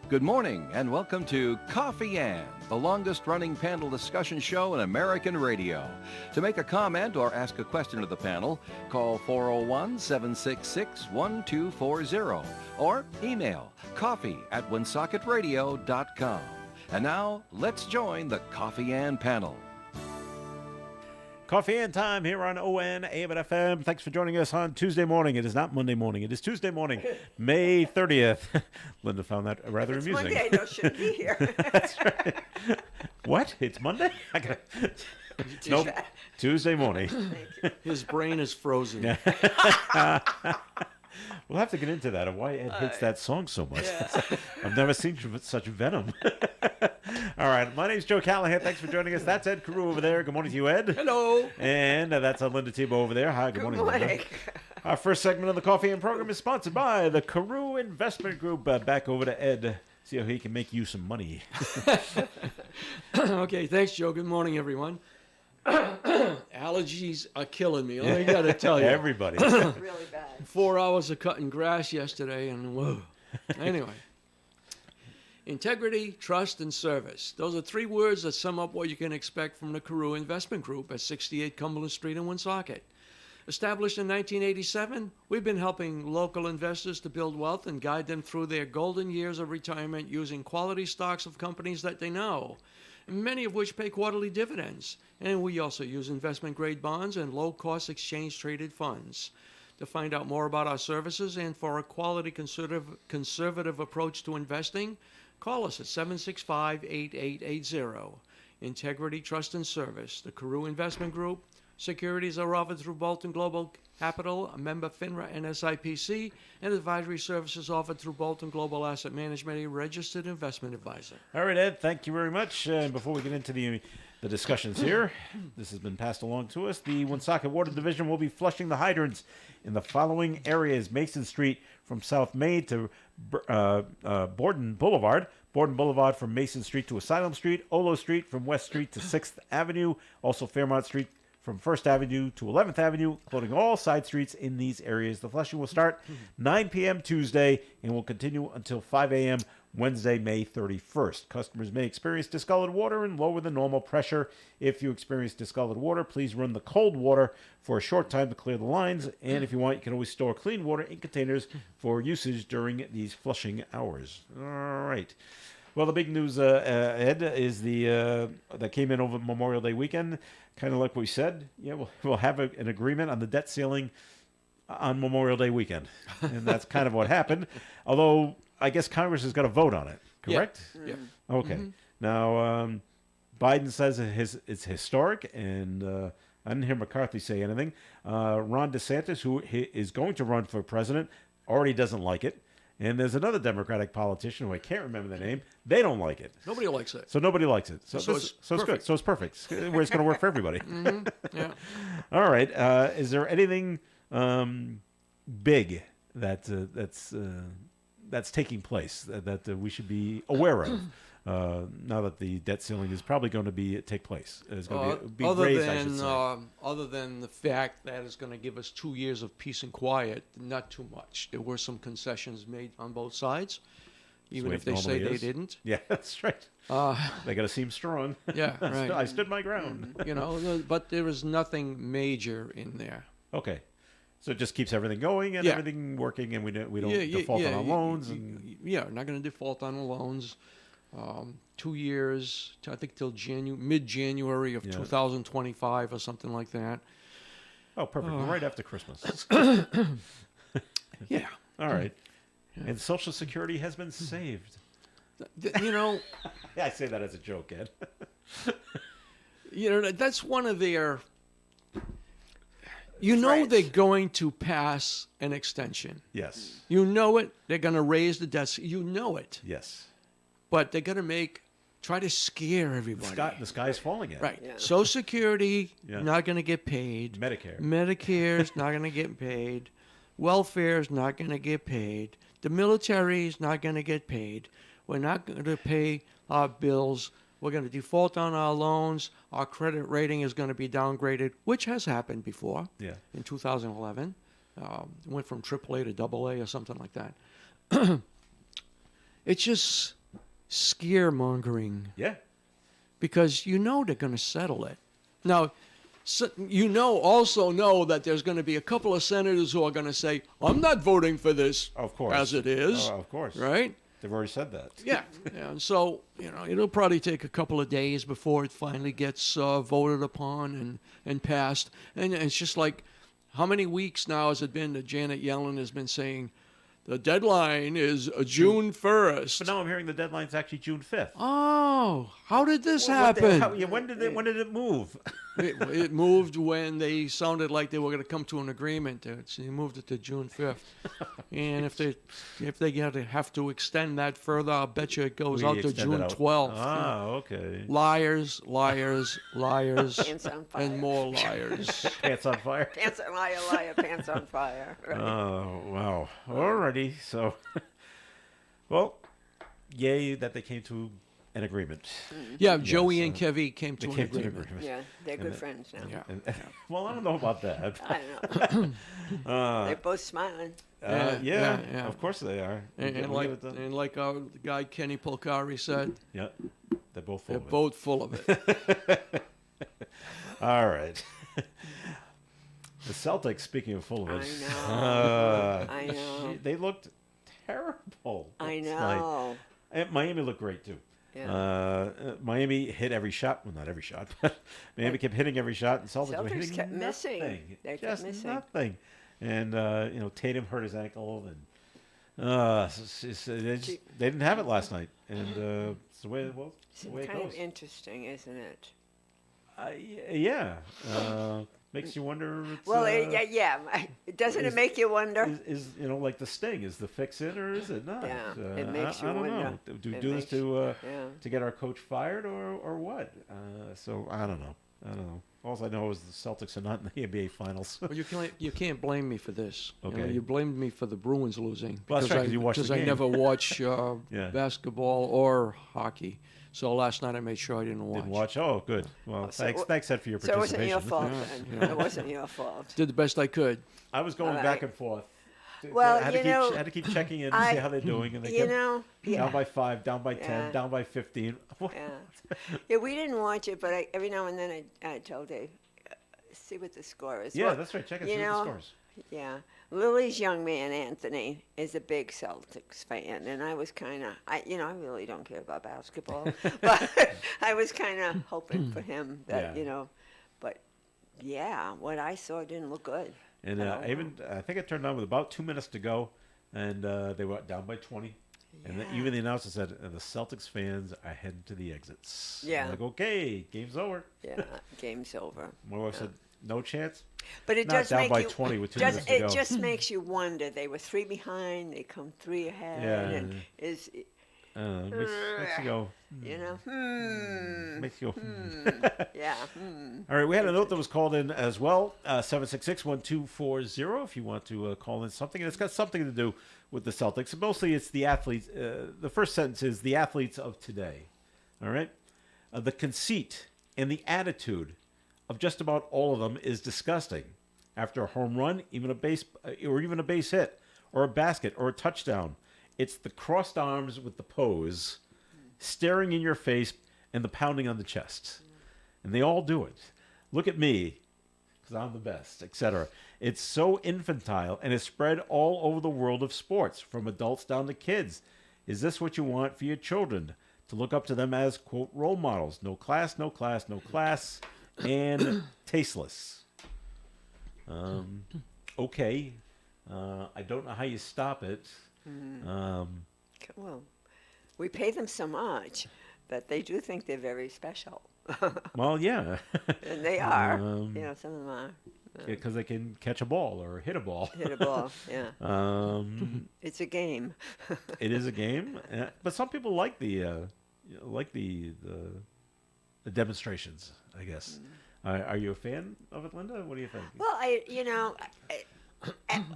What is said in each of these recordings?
Good morning and welcome to Coffee Ann, the longest-running panel discussion show in American radio. To make a comment or ask a question of the panel, call 401-766-1240 or email coffee@woonsocketradio.com. And now, let's join the Coffee Ann panel. Coffee and time here on ON AM and FM. Thanks for joining us on Tuesday morning. It is not Monday morning. It is Tuesday morning, May 30th. Linda found that rather it's amusing. Monday, I know shouldn't be here. That's right. What? It's Monday? Nope. Tuesday morning. His brain is frozen. We'll have to get into that and why Ed hates that song so much. Yeah. I've never seen such venom. All right. My name's Joe Callahan. Thanks for joining us. That's Ed Carew over there. Good morning to you, Ed. Hello. And that's Linda Tebow over there. Hi. Good morning, Linda. Our first segment of the Coffee and program is sponsored by the Carew Investment Group. Back over to Ed. See how he can make you some money. Okay. Thanks, Joe. Good morning, everyone. Allergies are killing me. I got to tell you. Everybody. Really bad. 4 hours of cutting grass yesterday, and whoa. Anyway. Integrity, trust, and service. Those are three words that sum up what you can expect from the Carew Investment Group at 68 Cumberland Street in Woonsocket. Established in 1987, we've been helping local investors to build wealth and guide them through their golden years of retirement using quality stocks of companies that they know, many of which pay quarterly dividends. And we also use investment-grade bonds and low-cost exchange-traded funds. To find out more about our services and for a quality conservative approach to investing, call us at 765-8880. Integrity, trust, and service. The Carew Investment Group. Securities are offered through Bolton Global Capital, a member FINRA and SIPC, and advisory services offered through Bolton Global Asset Management, a registered investment advisor. All right, Ed, thank you very much. Before we get into the discussions here, this has been passed along to us. The Woonsocket Water Division will be flushing the hydrants in the following areas: Mason Street from South Main to Borden Boulevard, Borden Boulevard from Mason Street to Asylum Street, Olo Street from West Street to 6th Avenue, also Fairmont Street from 1st Avenue to 11th Avenue, including all side streets in these areas. The flushing will start 9 p.m. Tuesday and will continue until 5 a.m. Wednesday, May 31st. Customers may experience discolored water and lower than normal pressure. If you experience discolored water, please run the cold water for a short time to clear the lines. And if you want, you can always store clean water in containers for usage during these flushing hours. All right. Well, the big news, Ed, is that came in over Memorial Day weekend. Kind of like we said, we'll have an agreement on the debt ceiling on Memorial Day weekend, and that's kind of what happened. Although I guess Congress has got to vote on it, correct? Yeah. Okay. Mm-hmm. Now Biden says it's historic, and I didn't hear McCarthy say anything. Ron DeSantis, who is going to run for president, already doesn't like it. And there's another Democratic politician who I can't remember the name. They don't like it. Nobody likes it. So nobody likes it. So it's good. So it's perfect. It's where it's going to work for everybody. Mm-hmm. Yeah. All right. Is there anything big that's taking place that we should be aware of now that the debt ceiling is probably going to take place? It's going to be raised, I should say. Other than the fact that it's going to give us 2 years of peace and quiet, not too much. There were some concessions made on both sides, even if they say they didn't. Yeah, that's right. They got to seem strong. Yeah, right. I stood my ground. But there is nothing major in there. Okay. So it just keeps everything going and everything working, and we don't default on our loans. Not going to default on the loans. 2 years, I think till mid-January of 2025 or something like that. Oh, perfect. Right after Christmas. Yeah. All right. Yeah. And Social Security has been saved. I say that as a joke, Ed. That's one of their... they're going to pass an extension. Yes. You know it. They're going to raise the debt. You know it. Yes. But they're going to try to scare everybody. The sky's falling in. Right. Yeah. Social Security, not going to get paid. Medicare's not going to get paid. Welfare's not going to get paid. The military's not going to get paid. We're not going to pay our bills. We're going to default on our loans. Our credit rating is going to be downgraded, which has happened before. Yeah. In 2011. It went from AAA to AA or something like that. It's just scaremongering Yeah. because you know they're going to settle it. Now, also know that there's going to be a couple of senators who are going to say, I'm not voting for this Of course. as it is. Of course. Right? They've already said that. Yeah. And so, it'll probably take a couple of days before it finally gets voted upon and passed. And it's just like, how many weeks now has it been that Janet Yellen has been saying, the deadline is June 1st? But now I'm hearing the deadline's actually June 5th. Oh, how did this What the- happen? how- yeah, when did it move? It moved when they sounded like they were going to come to an agreement. So they moved it to June 5th. And if they have to extend that further, I'll bet you it goes We out to extend it June out. 12th. Ah, okay. Liars, liars, liars, Pants on fire. and more liars. Pants on fire. Pants on liar, liar, pants on fire. Right. Oh, wow. Alrighty. So, well, yay that they came to an agreement. Yeah, Joey Yes, and Kevy came They to an came to an agreement. agreement. Yeah, they're And good that- friends now. Yeah. And, well, I don't know about that. I don't know. Uh, They're both smiling. yeah, of course they are. And, We'll like give it to- and like our guy Kenny Polcari said, yeah, they're both full they're of it. both full of it. All right. The Celtics, speaking of full of it, I know. I know. they looked terrible. I last night. know. And Miami looked great too. Yeah. Miami hit every shot. Well, not every shot, but Miami kept hitting every shot, and Celtics were Celtics hitting kept nothing. missing. They kept Just missing. nothing. And Tatum hurt his ankle, and they didn't have it last night. And it's the way it was. It's The way it kind goes. of interesting, isn't it? Yeah. Makes you wonder. It's, Well, Doesn't it make you wonder? is like the Sting? Is the fix it or is it not? Yeah, it makes I you don't wonder. know. Do we It do this makes- to yeah. to get our coach fired or what? So I don't know. All I know is the Celtics are not in the NBA Finals. Well, you can't blame me for this. Okay. You blamed me for the Bruins losing Well, that's right, 'cause you watched the because I game. never watch Yeah. basketball or hockey. So last night I made sure I didn't watch. Didn't watch. Oh, good. Well, so thanks, Ed, for your So it wasn't participation. your fault Yeah, then. It wasn't your fault. Did the best I could. I was going All back right. and forth. Well, I had to you keep, know, had to keep checking in to I- see how they're doing, and they You kept know, down by 5, down by 10, Yeah. down by 15. Yeah, we didn't watch it, but every now and then I tell Dave, see what the score is. Yeah, Well, that's right. Check and you see what know, the scores. Yeah, Lily's young man Anthony is a big Celtics fan, and I was kind of, I really don't care about basketball, but I was kind of hoping for him that Yeah. but yeah, what I saw didn't look good. And at all. I think it turned on with about 2 minutes to go, and they were down by 20. And then Yeah. even the announcer said, the Celtics fans are heading to the exits. I'm Yeah. like, okay, game's over. Yeah, game's over. My wife said, no chance. But it Not does down make by you 20 with 2 does, minutes to it go. just makes you wonder. They were 3 behind. They come 3 ahead, Yeah. and is I don't know. Makes you go, makes you go, yeah. All right, we had a note that was called in as well, 766-1240 if you want to call in something. And it's got something to do with the Celtics. Mostly it's the athletes. The first sentence is the athletes of today. All right? The conceit and the attitude of just about all of them is disgusting. After a home run, even a base hit, or a basket, or a touchdown, it's the crossed arms with the pose, staring in your face, and the pounding on the chest. And they all do it. Look at me, because I'm the best, etc. It's so infantile, and it's spread all over the world of sports, from adults down to kids. Is this what you want for your children? To look up to them as, quote, role models. No class, no class, no class, and tasteless. Okay. I don't know how you stop it. Well, we pay them so much that they do think they're very special, Well, yeah. and they are. Um, Some of them are. Because they can catch a ball or hit a ball. Hit a ball. Yeah, it's a game. It is a game, but some people like the demonstrations, I guess. Are you a fan of it, Linda? What do you think? Well,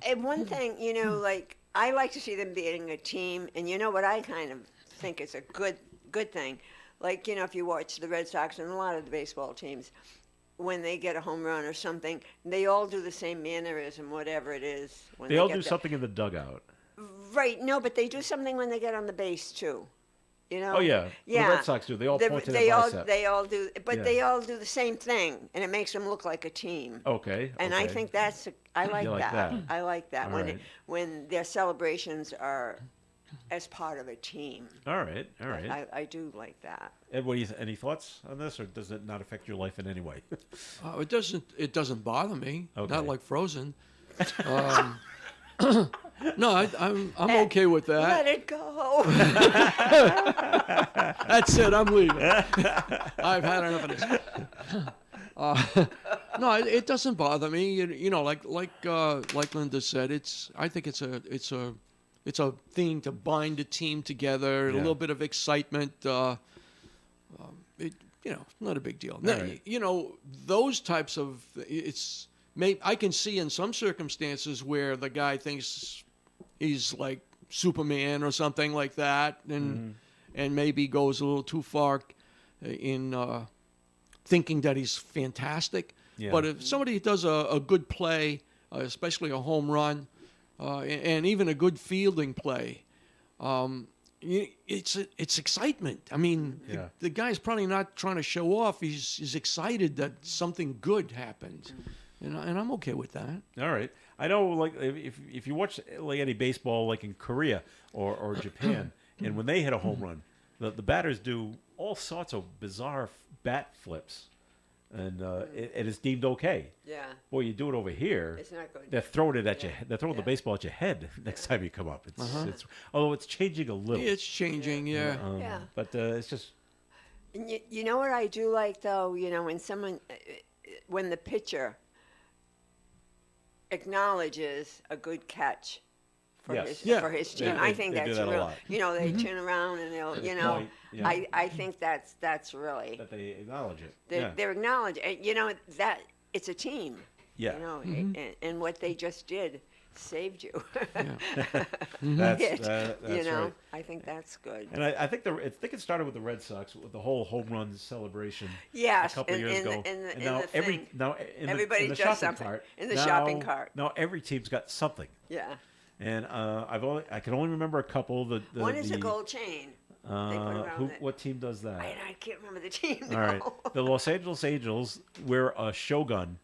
and one thing, like I like to see them being a team, and what I kind of think is a good thing, like if you watch the Red Sox and a lot of the baseball teams, when they get a home run or something, they all do the same mannerism, whatever it is. When They all get do the- something in the dugout. Right, no, but they do something when they get on the base too. You know? Oh, yeah. The Red Sox do. They all point to their bicep. They all do, but Yeah. they all do the same thing, and it makes them look like a team. Okay. And I okay. think I like like that. that. I like that All when right. when their celebrations are as part of a team. All right. All right. I do like that. Ed, what do you any thoughts on this, or does it not affect your life in any way? It doesn't bother me. Okay. Not like Frozen. No, I'm okay with Let that. it go. That's it. I'm leaving. I've had enough of this. No, it doesn't bother me. You know, like Linda said, I think it's a thing to bind a team together. A Yeah. little bit of excitement. Not a big deal. All right. You know, those types of I can see in some circumstances where the guy thinks he's like Superman or something like that, and maybe goes a little too far in thinking that he's fantastic. Yeah. But if somebody does a good play, especially a home run, and even a good fielding play, it's excitement. I mean, Yeah. the guy's probably not trying to show off. He's excited that something good happened, and I'm okay with that. All right. I know, like, if you watch like any baseball, like in Korea or Japan, and when they hit a home run, the batters do all sorts of bizarre bat flips, and it is deemed okay. Yeah, Boy, you do it over here, it's not good. they're throwing it at you. They're throwing the Yeah. baseball at your head next time you come up. It's although it's changing a little. It's changing, yeah. Yeah. But it's just And you know what I do like though, when the pitcher acknowledges a good catch for Yes. his Yeah. for his They- team. I they- think they do that's that a real. lot. They turn around and they'll, point, yeah. I think that's really that they acknowledge it. they're acknowledging. That it's a team. Yeah. And what they just did saved you. That's, It, that's right. I think that's good. And I think it started with the Red Sox with the whole home run celebration. Yes, a couple and- years and- ago. and the- And and now the every thing. now in Everybody the does shopping something cart. in the shopping cart. Now every team's got something. Yeah. And I can only remember a couple. One is a gold chain. They put around it. What team does that? I can't remember the team. All right. no. The Los Angeles Angels wear a Shogun,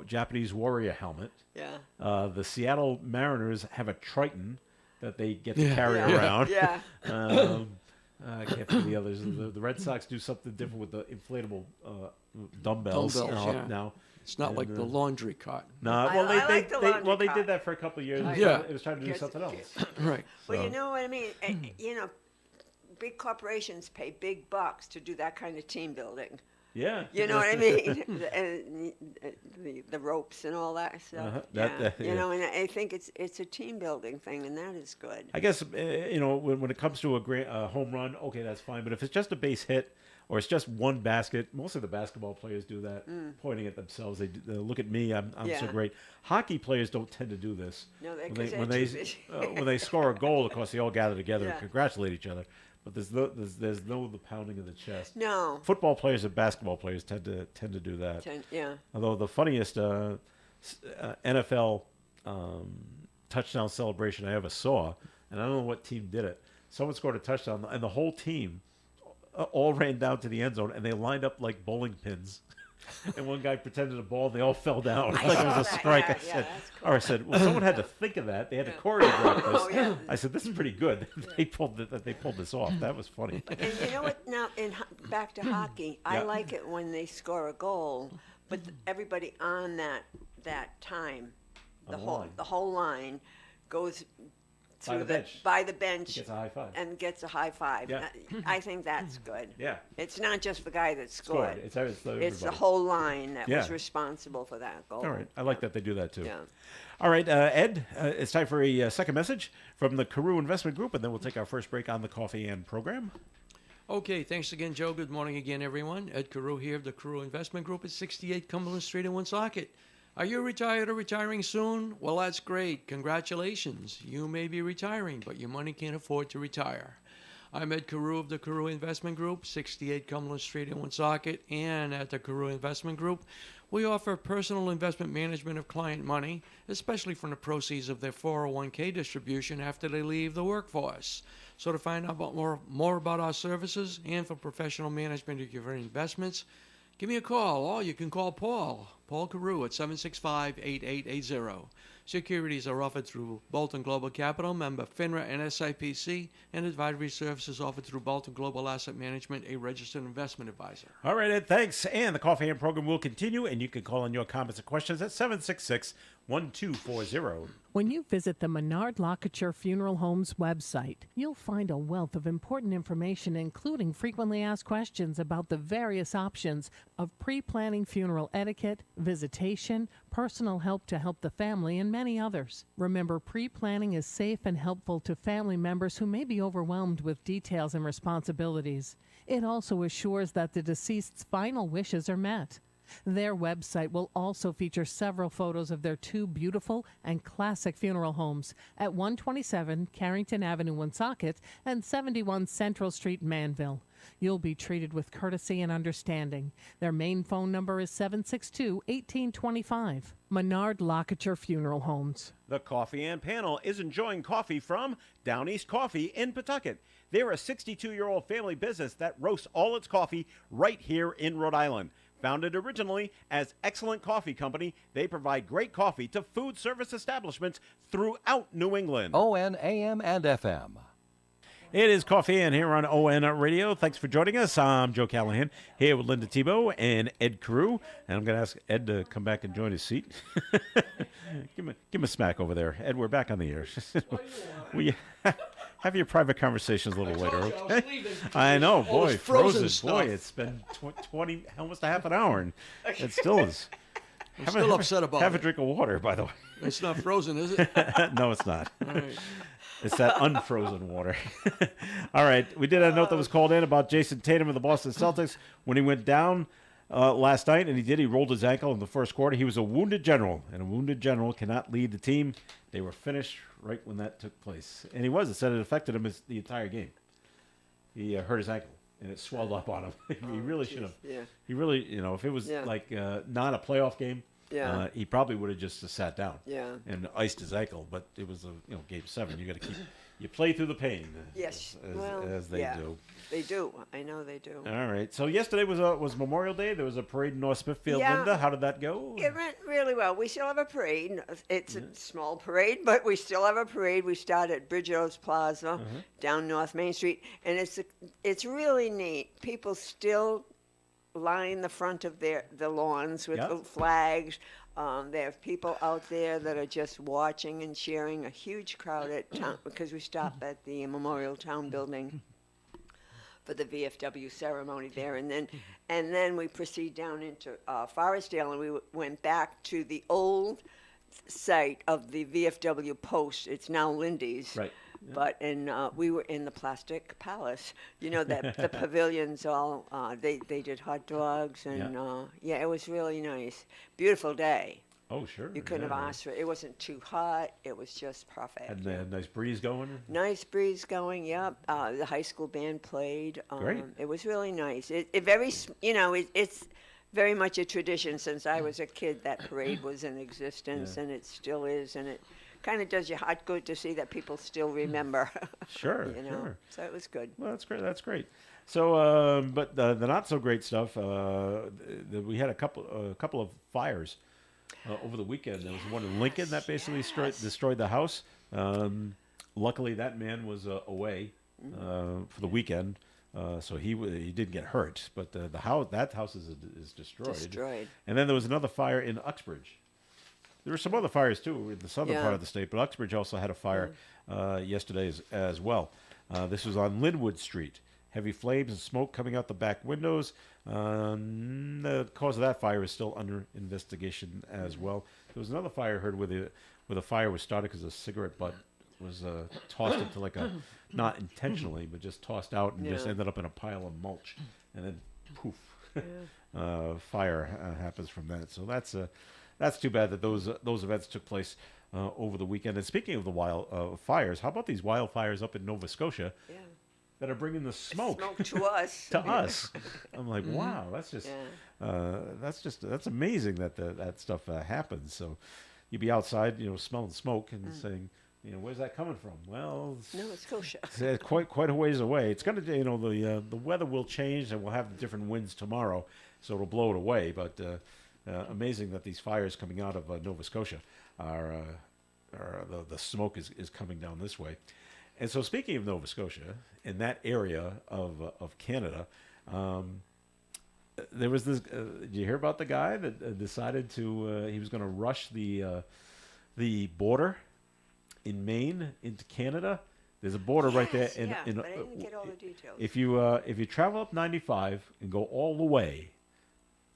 Japanese warrior helmet. Yeah. The Seattle Mariners have a Triton that they get to Yeah. carry Yeah. around. Yeah. I can't think of the others. The Red Sox do something different with the inflatable dumbbells. Dumbbells, yeah. Now. It's not like the laundry cart. No, I like the laundry they cart. did that for a couple of years. Yeah. It was trying to do Yes. something else. Right. Well, So- you know what I mean. Big corporations pay big bucks to do that kind of team building. Yeah. You know what I mean? The ropes and all that stuff. Uh-huh. Yeah. Yeah. And I think it's a team building thing, and that is good. I guess when it comes to a home run, okay, that's fine. But if it's just a base hit or it's just one basket, most of the basketball players do that, pointing at themselves. They look at me. I'm so Yeah. great. Hockey players don't tend to do this. No, when 'cause they they're too busy. when they score a goal, of course, they all gather together Yeah. and congratulate each other. But there's no the pounding of the chest. No. Football players and basketball players tend to do that. Yeah. Although the funniest NFL touchdown celebration I ever saw, and I don't know what team did it. Someone scored a touchdown, and the whole team all ran down to the end zone, and they lined up like bowling pins. And one guy pretended a ball, and they all fell down like it was saw a that, strike. yeah, I said, that's cool. or I said, well, someone had to think of that. They had to choreograph this. Oh, yeah. I said, this is pretty good. They pulled this off. That was funny. And you know what? Now, back to hockey, I Yeah. like it when they score a goal, but everybody on that time, On the line. the whole line, goes By through the bench. by the bench Gets a high five. and gets a high five. Yeah. I think that's good. Yeah. It's not just the guy that Scored. scored. It's It's the everybody. whole line that was Yeah. responsible for that goal. All right. I like that they do that too. Yeah. All right, Ed, it's time for a second message from the Carew Investment Group, and then we'll take our first break on the Coffee and program. Okay, thanks again, Joe. Good morning again, everyone. Ed Carew here of the Carew Investment Group at 68 Cumberland Street in Woonsocket. Are you retired or retiring soon? Well, that's great. Congratulations. You may be retiring, but your money can't afford to retire. I'm Ed Carew of the Carew Investment Group, 68 Cumberland Street in Woonsocket, and at the Carew Investment Group, We offer personal investment management of client money, especially from the proceeds of their 401k distribution after they leave the workforce. So to find out more about our services and for professional management of your investments, give me a call, or you can call Paul Carew at 765-8880. Securities are offered through Bolton Global Capital, member FINRA and SIPC, and advisory services offered through Bolton Global Asset Management, a registered investment advisor. All right, Ed, thanks. And the Coffee and program will continue, and you can call in your comments and questions at 766-1240. When you visit the Menard Lockachar Funeral Home's website, you'll find a wealth of important information, including frequently asked questions about the various options of pre-planning funeral etiquette, visitation, personal help to help the family, and many others. Remember, pre-planning is safe and helpful to family members who may be overwhelmed with details and responsibilities. It also assures that the deceased's final wishes are met. Their website will also feature several photos of their two beautiful and classic funeral homes at 127 Carrington Avenue, Woonsocket, and 71 Central Street, Manville. You'll be treated with courtesy and understanding. Their main phone number is 762-1825. Menard Lockachar Funeral Homes. The Coffee and Panel is enjoying coffee from Down East Coffee in Pawtucket. They're a 62-year-old family business that roasts all its coffee right here in Rhode Island. Founded originally as Excellent Coffee Company, they provide great coffee to food service establishments throughout New England. ON, AM, and FM. It is Coffee and here on ON Radio. Thanks for joining us. I'm Joe Callahan here with Linda Tebow and Ed Carew. And I'm going to ask Ed to come back and join his seat. Give him a smack over there. Ed, we're back on the air. We have your private conversations a little later, okay? I know, boy, frozen. Boy, it's been 20, almost a half an hour, and it still is. I'm still upset about Have it. a drink of water, by the way. It's not frozen, is it? No, it's not. All right. It's that unfrozen water. All right. We did have a note that was called in about Jason Tatum of the Boston Celtics. When he went down last night, and he rolled his ankle in the first quarter. He was a wounded general, and a wounded general cannot lead the team. They were finished right when that took place. And he was. It said it affected him the entire game. He hurt his ankle, and it swelled up on him. He really should have. Yeah. He really, if it was like not a playoff game, he probably would have just sat down and iced his ankle. But it was game 7. You got to you play through the pain. Yes. As they do. They do. I know they do. All right. So yesterday was Memorial Day. There was a parade in North Smithfield. Yeah. Linda, how did that go? It went really well. We still have a parade. It's a small parade, but we still have a parade. We start at Bridgeo's Plaza down North Main Street, and it's really neat. People still line the front of the lawns with the flags. There are people out there that are just watching and cheering. A huge crowd at town because we stop at the Memorial Town Building for the VFW ceremony there, and then we proceed down into Forestdale, and we went back to the old site of the VFW post. It's now Lindy's. Right. But we were in the Plastic Palace. That the pavilions all they did hot dogs and it was really nice. Beautiful day. Oh, sure. You couldn't have asked for it. It wasn't too hot. It was just perfect. Had a nice breeze going. Nice breeze going. Yep. The high school band played. Great. It was really nice. It's very much a tradition since I was a kid. That parade was in existence, and it still is, and it kind of does your heart good to see that people still remember. Sure, Sure. So it was good. Well, that's great. That's great. So, but the not so great stuff. We had a couple of fires over the weekend. There was one in Lincoln that basically destroyed the house. Luckily, that man was away for the weekend, so he didn't get hurt. But the house is destroyed. Destroyed. And then there was another fire in Uxbridge. There were some other fires, too, in the southern part of the state, but Uxbridge also had a fire yesterday as well. This was on Linwood Street. Heavy flames and smoke coming out the back windows. The cause of that fire is still under investigation as well. There was another fire I heard where the fire was started because a cigarette butt was tossed into not intentionally, but just tossed out and just ended up in a pile of mulch. And then, poof, fire happens from that. So that's too bad that those events took place over the weekend. And speaking of the fires, how about these wildfires up in Nova Scotia? Yeah. that are bringing the smoke Smoke to us. to us. I'm like, wow, that's just Yeah. that's amazing that that stuff happens. So you'd be outside, smelling smoke and saying, where's that coming from? Well, No, it's kosher. it's quite a ways away. It's gonna, the weather will change and we'll have the different winds tomorrow, so it'll blow it away. But amazing that these fires coming out of Nova Scotia are the smoke is coming down this way. And so, speaking of Nova Scotia, in that area of Canada, there was this. Did you hear about the guy that decided he was going to rush the border in Maine into Canada? There's a border right there. Yes, but I didn't get all the details. If you travel up 95 and go all the way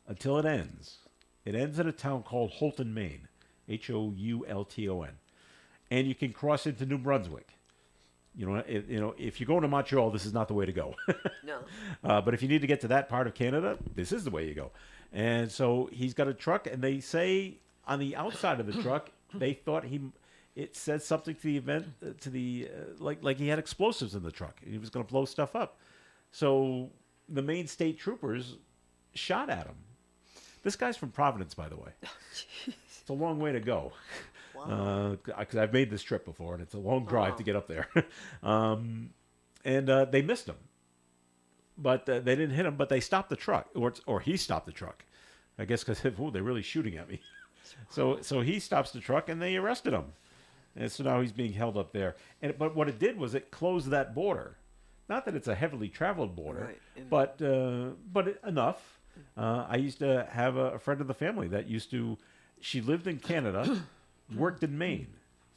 until it ends in a town called Houlton, Maine, Houlton, and you can cross into New Brunswick. If you're going to Montreal, this is not the way to go. No. But if you need to get to that part of Canada, this is the way you go. And so he's got a truck, and they say on the outside of the truck, they thought it said something to the event, like he had explosives in the truck. He was going to blow stuff up. So the Maine state troopers shot at him. This guy's from Providence, by the way. It's a long way to go. Because I've made this trip before, and it's a long drive to get up there. And they missed him. But they didn't hit him, but they stopped the truck, or he stopped the truck. I guess because, they're really shooting at me. So he stops the truck, and they arrested him. And so now he's being held up there. But what it did was it closed that border. Not that it's a heavily traveled border, but enough. I used to have a friend of the family that she lived in Canada, worked in Maine,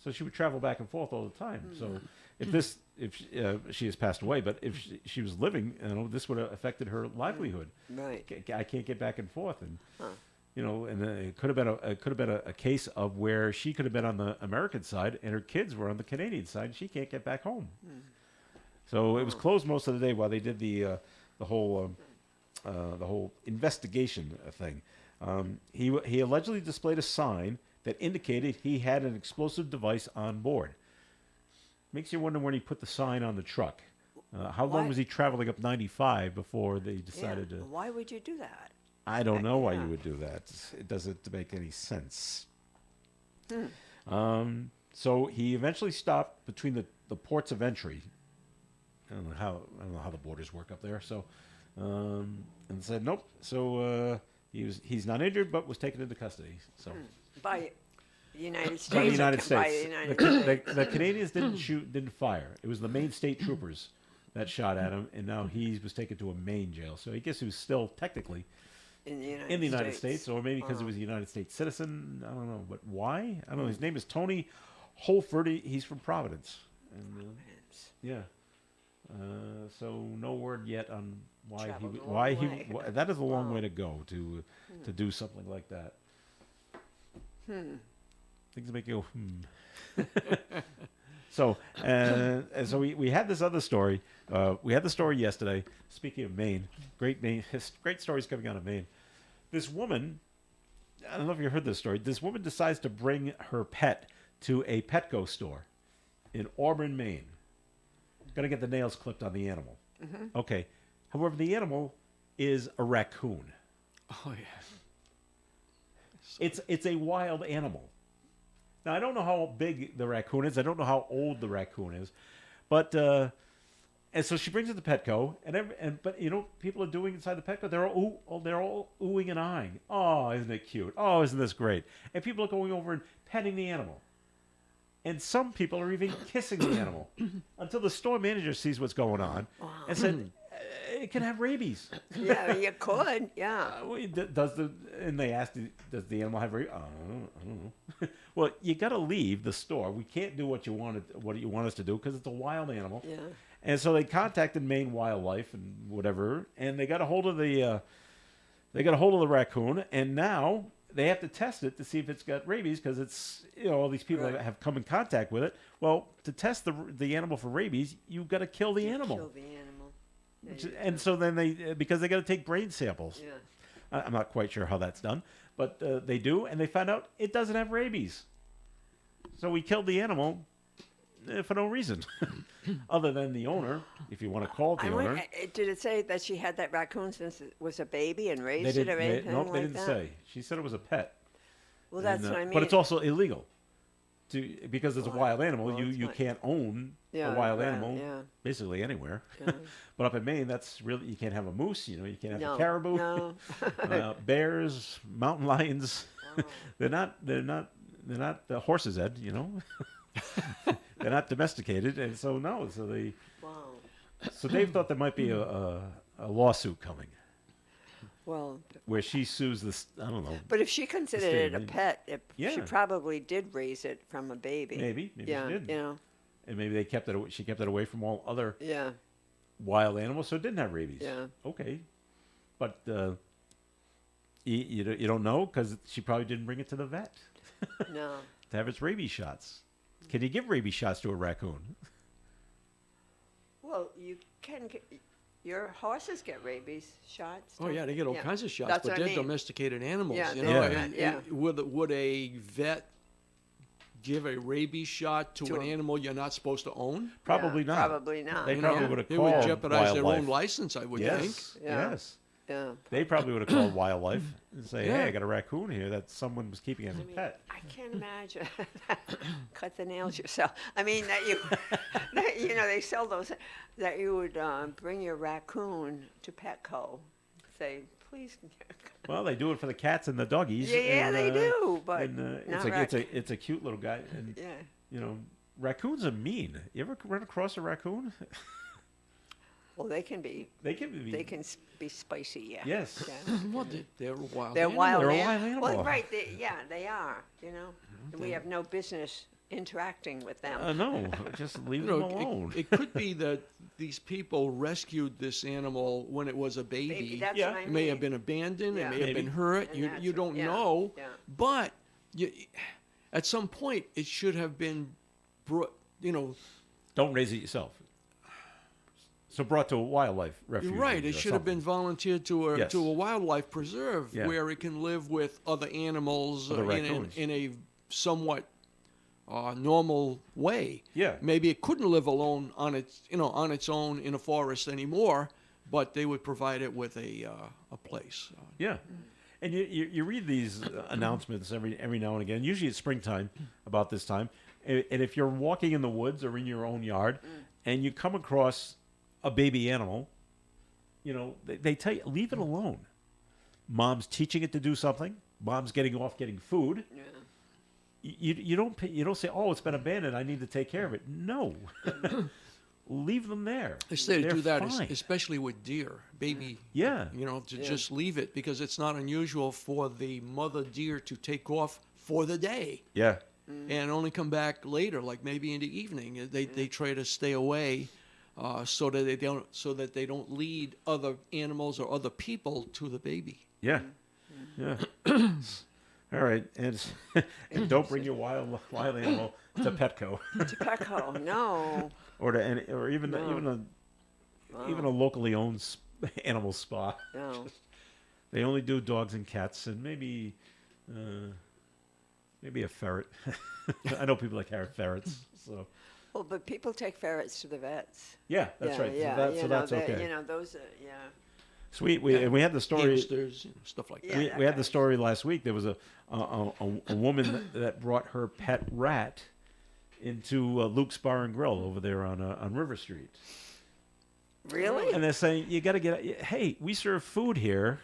so she would travel back and forth all the time. So if she has passed away, but if she was living, this would have affected her livelihood. Right. I can't get back and forth, and and it could have been a case of where she could have been on the American side and her kids were on the Canadian side, and she can't get back home. So it was closed most of the day while they did the whole investigation thing. He allegedly displayed a sign that indicated he had an explosive device on board. Makes you wonder when he put the sign on the truck. How long was he traveling up 95 before they decided to... Why would you do that? I don't know why you would do that. It doesn't make any sense. So he eventually stopped between the ports of entry. I don't know how the borders work up there. So, and said nope. So he's not injured, but was taken into custody. So By the United States. by the United By States. the United States. The Canadians didn't fire. It was the Maine state troopers that shot at him, and now he was taken to a Maine jail. So I guess he was still technically In the United, in the United States, or maybe because he was a United States citizen. I don't know, but why? I don't know. His name is Tony Holford. He's from Providence. And, yeah. So no word yet on Traveled a long way. that is a long way to go to do something like that. Things make you go So so we had this other story. We had the story yesterday. Speaking of Maine, great stories coming out of Maine. This woman, I don't know if you heard this story. This woman decides to bring her pet to a Petco store in Auburn, Maine. Got to get the nails clipped on the animal. Okay. However, the animal is a raccoon. Oh, yeah. It's a wild animal. Now, I don't know how big the raccoon is. I don't know how old the raccoon is. But, and so she brings it to Petco. But people are doing inside the Petco, they're all oohing and eyeing. Oh, isn't it cute? Oh, isn't this great? And people are going over and petting the animal. And some people are even kissing the animal until the store manager sees what's going on and said, it can have rabies. Yeah, you could. Yeah. And they asked, does the animal have rabies? I don't know. Well, you got to leave the store. We can't do what you want us to do because it's a wild animal. Yeah. And so they contacted Maine Wildlife and whatever, and they got a hold of the raccoon, and now they have to test it to see if it's got rabies because it's all these people have come in contact with it. Well, to test the animal for rabies, you've got to kill the animal. Kill the animal. And so then because they got to take brain samples. Yeah. I'm not quite sure how that's done, but they do, and they found out it doesn't have rabies. So we killed the animal. for no reason, other than the owner, if you want to call it the owner. Did it say that she had that raccoon since it was a baby and They raised it or anything nope, like they didn't that? say. She said it was a pet. Well, that's And, what I mean. But it's also illegal, because it's a wild animal. well, it's you not- can't own Yeah, a wild right, animal yeah. basically anywhere. Yeah. But up in Maine, that's really, you can't have a moose. You can't have No, a caribou. no. Bears, mountain lions. they're not the horses, Ed. They're not domesticated, and so no. Wow. So Dave thought there might be a lawsuit coming Well, where she sues this. I don't know. but if she considered it a state, pet, she yeah. probably did raise it from a baby. Maybe Yeah, she did. And maybe they kept it. She kept it away from all other Yeah. wild animals, so it didn't have rabies. Yeah. Okay, but you don't know because she probably didn't bring it to the vet No. to have its rabies shots. Can you give rabies shots to a raccoon? Well, you can get. Your horses get rabies shots. Oh don't yeah, they get all Yeah. kinds of shots, That's but what I they're mean. domesticated animals. Yeah, you they know, are, and yeah. would a vet give a rabies shot to To an a- animal you're not supposed to own? Probably Yeah, not. Probably not. They You probably know, would have they called would jeopardize their own wildlife. license, I would think. Yes, Yeah. yes. Yeah. They probably would have called wildlife and say, Yeah. "Hey, I got a raccoon here that someone was keeping as a pet." I can't imagine. Cut the nails yourself. I mean that you, they sell those that you would bring your raccoon to Petco, say please. Well, they do it for the cats and the doggies. Yeah, and, they do, but and, not it's a cute little guy, and Yeah. raccoons are mean. You ever run across a raccoon? Well, they can be. They can be. They can be spicy. Yeah. Yes. Yeah. Well, they're wild. They're animals. wild. They're a an- wild animal. Well, right. They are. And we have no business interacting with them. No, just leave You them know, alone. it could be that these people rescued this animal when it was a baby. Maybe that's Yeah. what I It mean. may have been abandoned. Yeah. It may have been Maybe. hurt. And You that's you it. don't Yeah. know. Yeah. But at some point, it should have been brought. Don't raise it yourself. So brought to a wildlife refuge. You're right. or It should have been something. volunteered to a Yes. wildlife preserve Yeah. where it can live with other animals Other raccoons. in a somewhat normal way. Yeah. Maybe it couldn't live alone on its own in a forest anymore, but they would provide it with a place. Yeah. And you read these announcements every now and again. Usually it's springtime about this time. And if you're walking in the woods or in your own yard and you come across a baby animal, they tell you, leave it alone. Mom's teaching it to do something. Mom's getting food. Yeah. You don't say, "Oh, it's been abandoned. I need to take care of it." No. Leave them there. They say to They're do that, fine. especially with deer, baby. Yeah. To just leave it because it's not unusual for the mother deer to take off for the day Yeah. and only come back later, like maybe in the evening. They try to stay away so that they don't lead other animals or other people to the baby. Yeah. Yeah. All right, and don't bring your wild animal to Petco To Petco, no. or even No. even a locally owned animal spa. No. They only do dogs and cats and maybe a ferret. I know people that carry ferrets, so Well, but people take ferrets to the vets. yeah, that's right. Yeah, So that's okay. Those are, yeah. Sweet. We had the story. Hamsters, stuff like Yeah. that. we that had kind the of story last week. There was a woman that brought her pet rat into Luke's Bar and Grill over there on River Street, Really? and they're saying you got to get. Hey, we serve food here.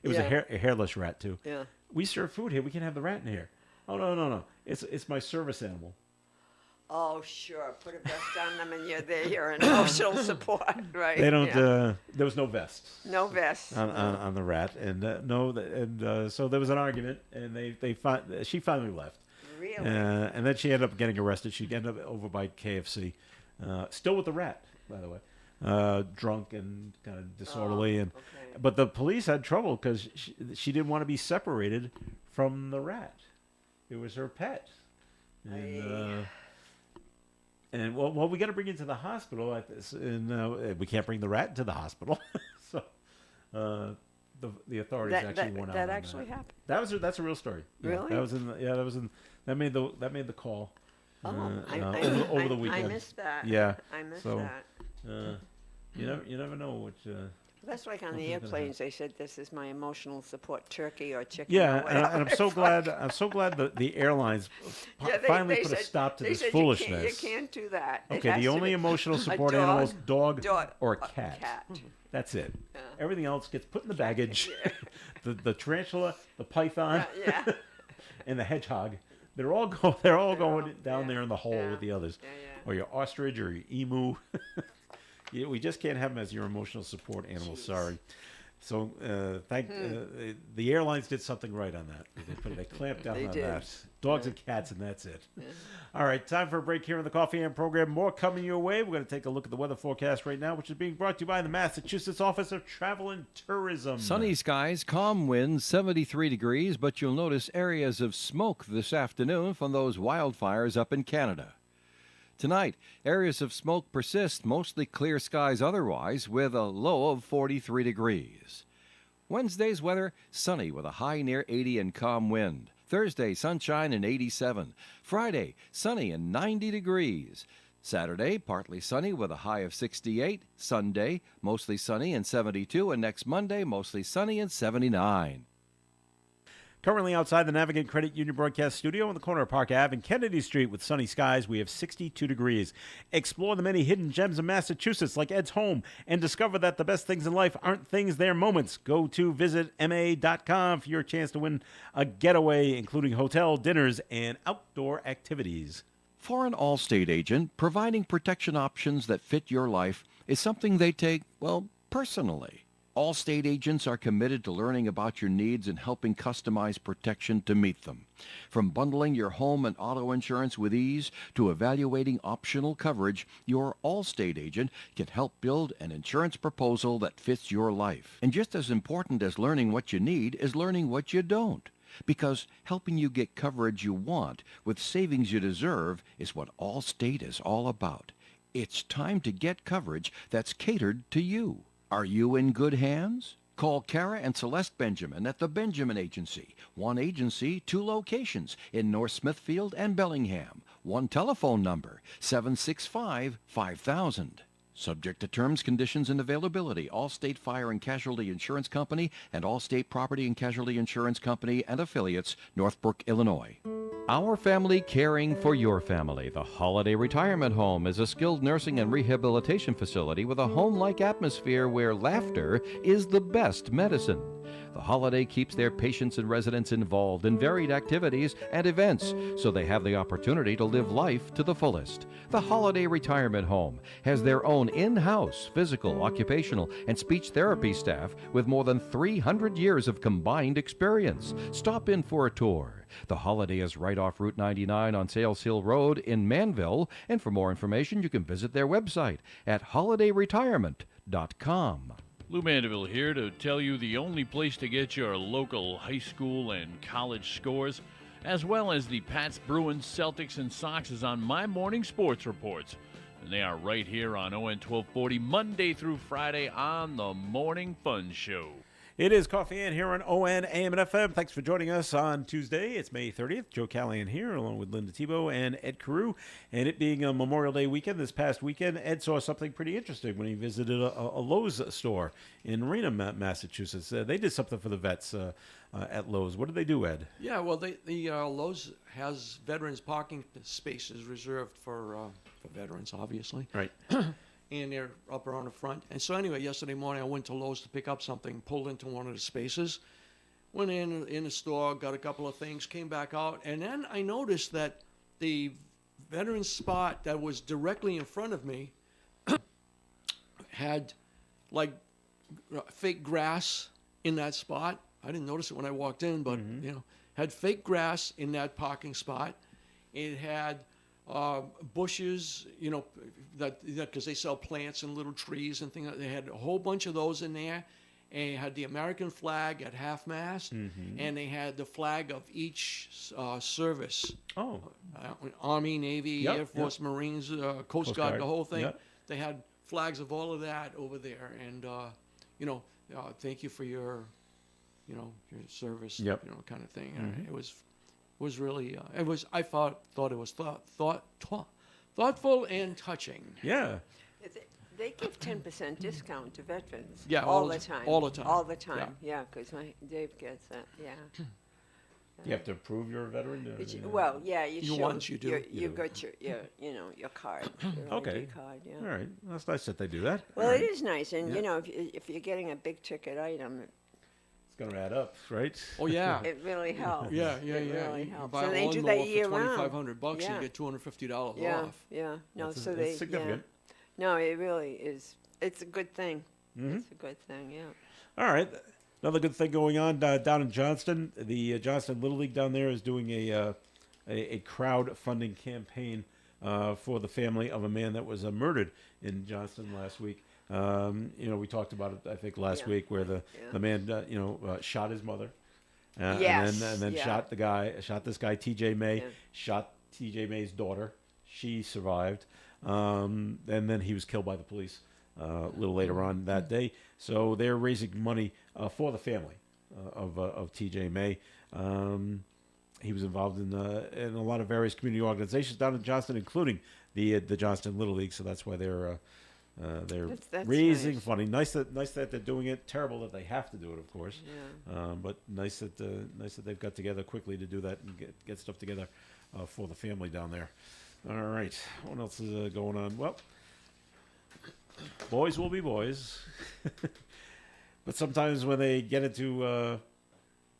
It was Yeah. a hairless rat too. Yeah. We serve food here. We can have the rat in here. Oh no! It's my service animal. Oh, sure. Put a vest on them and you're there. You're an emotional support, right? They don't. Yeah. There was no vest No vest. on the rat, and so there was an argument, and she finally left. Really? And then she ended up getting arrested. She ended up over by KFC, still with the rat, by the way, drunk and kind of disorderly. okay. But the police had trouble because she didn't want to be separated from the rat. It was her pet. And well, we got to bring it to the hospital like this, and we can't bring the rat into the hospital. So the authorities actually went out. That on actually happened. That's a real story. Yeah, Really? that was in. That made the call. Oh, over the weekend. I missed that. Yeah. I missed So, that. You never know which. That's like on the Something's gonna airplanes. They said this is my emotional support turkey or chicken. Yeah, or and whatever. I'm so glad. I'm so glad that the airlines Yeah, finally they put a said- stop to they this said foolishness. You can't do that. It Okay, has the to only be emotional a support dog- animal is dog or a a cat. cat. That's it. Everything else gets put in the baggage. the tarantula, the python, Yeah. and the hedgehog. They're all going down yeah, there in the hole yeah, with the others. yeah. Or your ostrich or your emu. Yeah, we just can't have them as your emotional support animal. Sorry. So the airlines did something right on that. They clamped down They on did. that. Dogs and cats, and that's it. All right, time for a break here on the Coffee and program. More coming your way. We're going to take a look at the weather forecast right now, which is being brought to you by the Massachusetts Office of Travel and Tourism. Sunny skies, calm winds, 73 degrees, but you'll notice areas of smoke this afternoon from those wildfires up in Canada. Tonight, areas of smoke persist, mostly clear skies otherwise, with a low of 43 degrees. Wednesday's weather, sunny with a high near 80 and calm wind. Thursday, sunshine and 87. Friday, sunny and 90 degrees. Saturday, partly sunny with a high of 68. Sunday, mostly sunny and 72. And next Monday, mostly sunny and 79. Currently outside the Navigant Credit Union broadcast studio on the corner of Park Ave and Kennedy Street with sunny skies, we have 62 degrees. Explore the many hidden gems of Massachusetts like Ed's home and discover that the best things in life aren't things, they're moments. Go to visitma.com for your chance to win a getaway, including hotel, dinners, and outdoor activities. For an Allstate agent, providing protection options that fit your life is something they take, well, personally. Allstate agents are committed to learning about your needs and helping customize protection to meet them. From bundling your home and auto insurance with ease to evaluating optional coverage, your Allstate agent can help build an insurance proposal that fits your life. And just as important as learning what you need is learning what you don't. Because helping you get coverage you want with savings you deserve is what Allstate is all about. It's time to get coverage that's catered to you. Are you in good hands? Call Kara and Celeste Benjamin at the Benjamin Agency. One agency, two locations in North Smithfield and Bellingham. One telephone number, 765-5000. Subject to terms, conditions, and availability. Allstate Fire and Casualty Insurance Company and Allstate Property and Casualty Insurance Company and affiliates, Northbrook, Illinois. Our family caring for your family. The Holiday Retirement Home is a skilled nursing and rehabilitation facility with a home-like atmosphere where laughter is the best medicine. The Holiday keeps their patients and residents involved in varied activities and events so they have the opportunity to live life to the fullest. The Holiday Retirement Home has their own in-house physical, occupational, and speech therapy staff with more than 300 years of combined experience. Stop in for a tour. The Holiday is right off Route 99 on Sales Hill Road in Manville, and for more information you can visit their website at holidayretirement.com. Lou Mandeville here to tell you the only place to get your local high school and college scores, as well as the Pats, Bruins, Celtics, and Sox is on my morning sports reports. And they are right here on ON 1240, Monday through Friday on the Morning Fun Show. It is Coffee and here on ON, AM, and FM. Thanks for joining us on Tuesday. It's May 30th. Joe Callahan here, along with Linda Tebow and Ed Carew. And it being a Memorial Day weekend, this past weekend, Ed saw something pretty interesting when he visited a Lowe's store in Raynham, Massachusetts. They did something for the vets at Lowe's. What did they do, Ed? Yeah, well, the Lowe's has veterans parking spaces reserved for veterans, obviously. Right. And they're up around the front. And so anyway, yesterday morning I went to Lowe's to pick up something, pulled into one of the spaces, went in the store, got a couple of things, came back out, and then I noticed that the veteran spot that was directly in front of me had like fake grass in that spot. I didn't notice it when I walked in, but had fake grass in that parking spot. It had bushes, that because they sell plants and little trees and things. They had a whole bunch of those in there, and had the American flag at half mast, and they had the flag of each service. Oh. Army, Navy, Air Force, Marines, Coast Guard, the whole thing. Yep. They had flags of all of that over there, and thank you for your, your service, Yep. kind of thing. And it was was really thought it was thoughtful and touching. Yeah. They give 10% discount to veterans. Yeah, all the time. all the time. All the time. Yeah, because Dave gets that. Yeah. You have to prove you're a veteran. Well, yeah, you show. once you do. You've got your card. Your Okay. ID card. Yeah. All right. That's nice that they do that. Well, All right. it is nice, and if you're getting a big ticket item, It's going to add up, right? Oh yeah. it really helps. Yeah. It really You helps. buy And a they do lawnmower that year for round. $2,500 and Yeah. you get $250 Yeah, off. yeah. No, That's- so that's they. significant. Yeah. No, it really is. It's a good thing. Mm-hmm. It's a good thing. Yeah. All right. Another good thing going on down in Johnston. The Johnston Little League down there is doing a crowdfunding campaign for the family of a man that was murdered in Johnston last week. We talked about it, I think, last Yeah. week, where the man, shot his mother. Yes, And then yeah. shot this guy, T.J. May, Yeah. shot T.J. May's daughter. She survived. And then he was killed by the police a little later on that day. So they're raising money for the family of T.J. May. He was involved in a lot of various community organizations down in Johnston, including the Johnston Little League. So that's why they're That's raising nice. money. Nice that they're doing it. Terrible that they have to do it, of course. Yeah. But nice that they've got together quickly to do that and get stuff together for the family down there. All right, what else is going on? Well, boys will be boys, but sometimes when they get into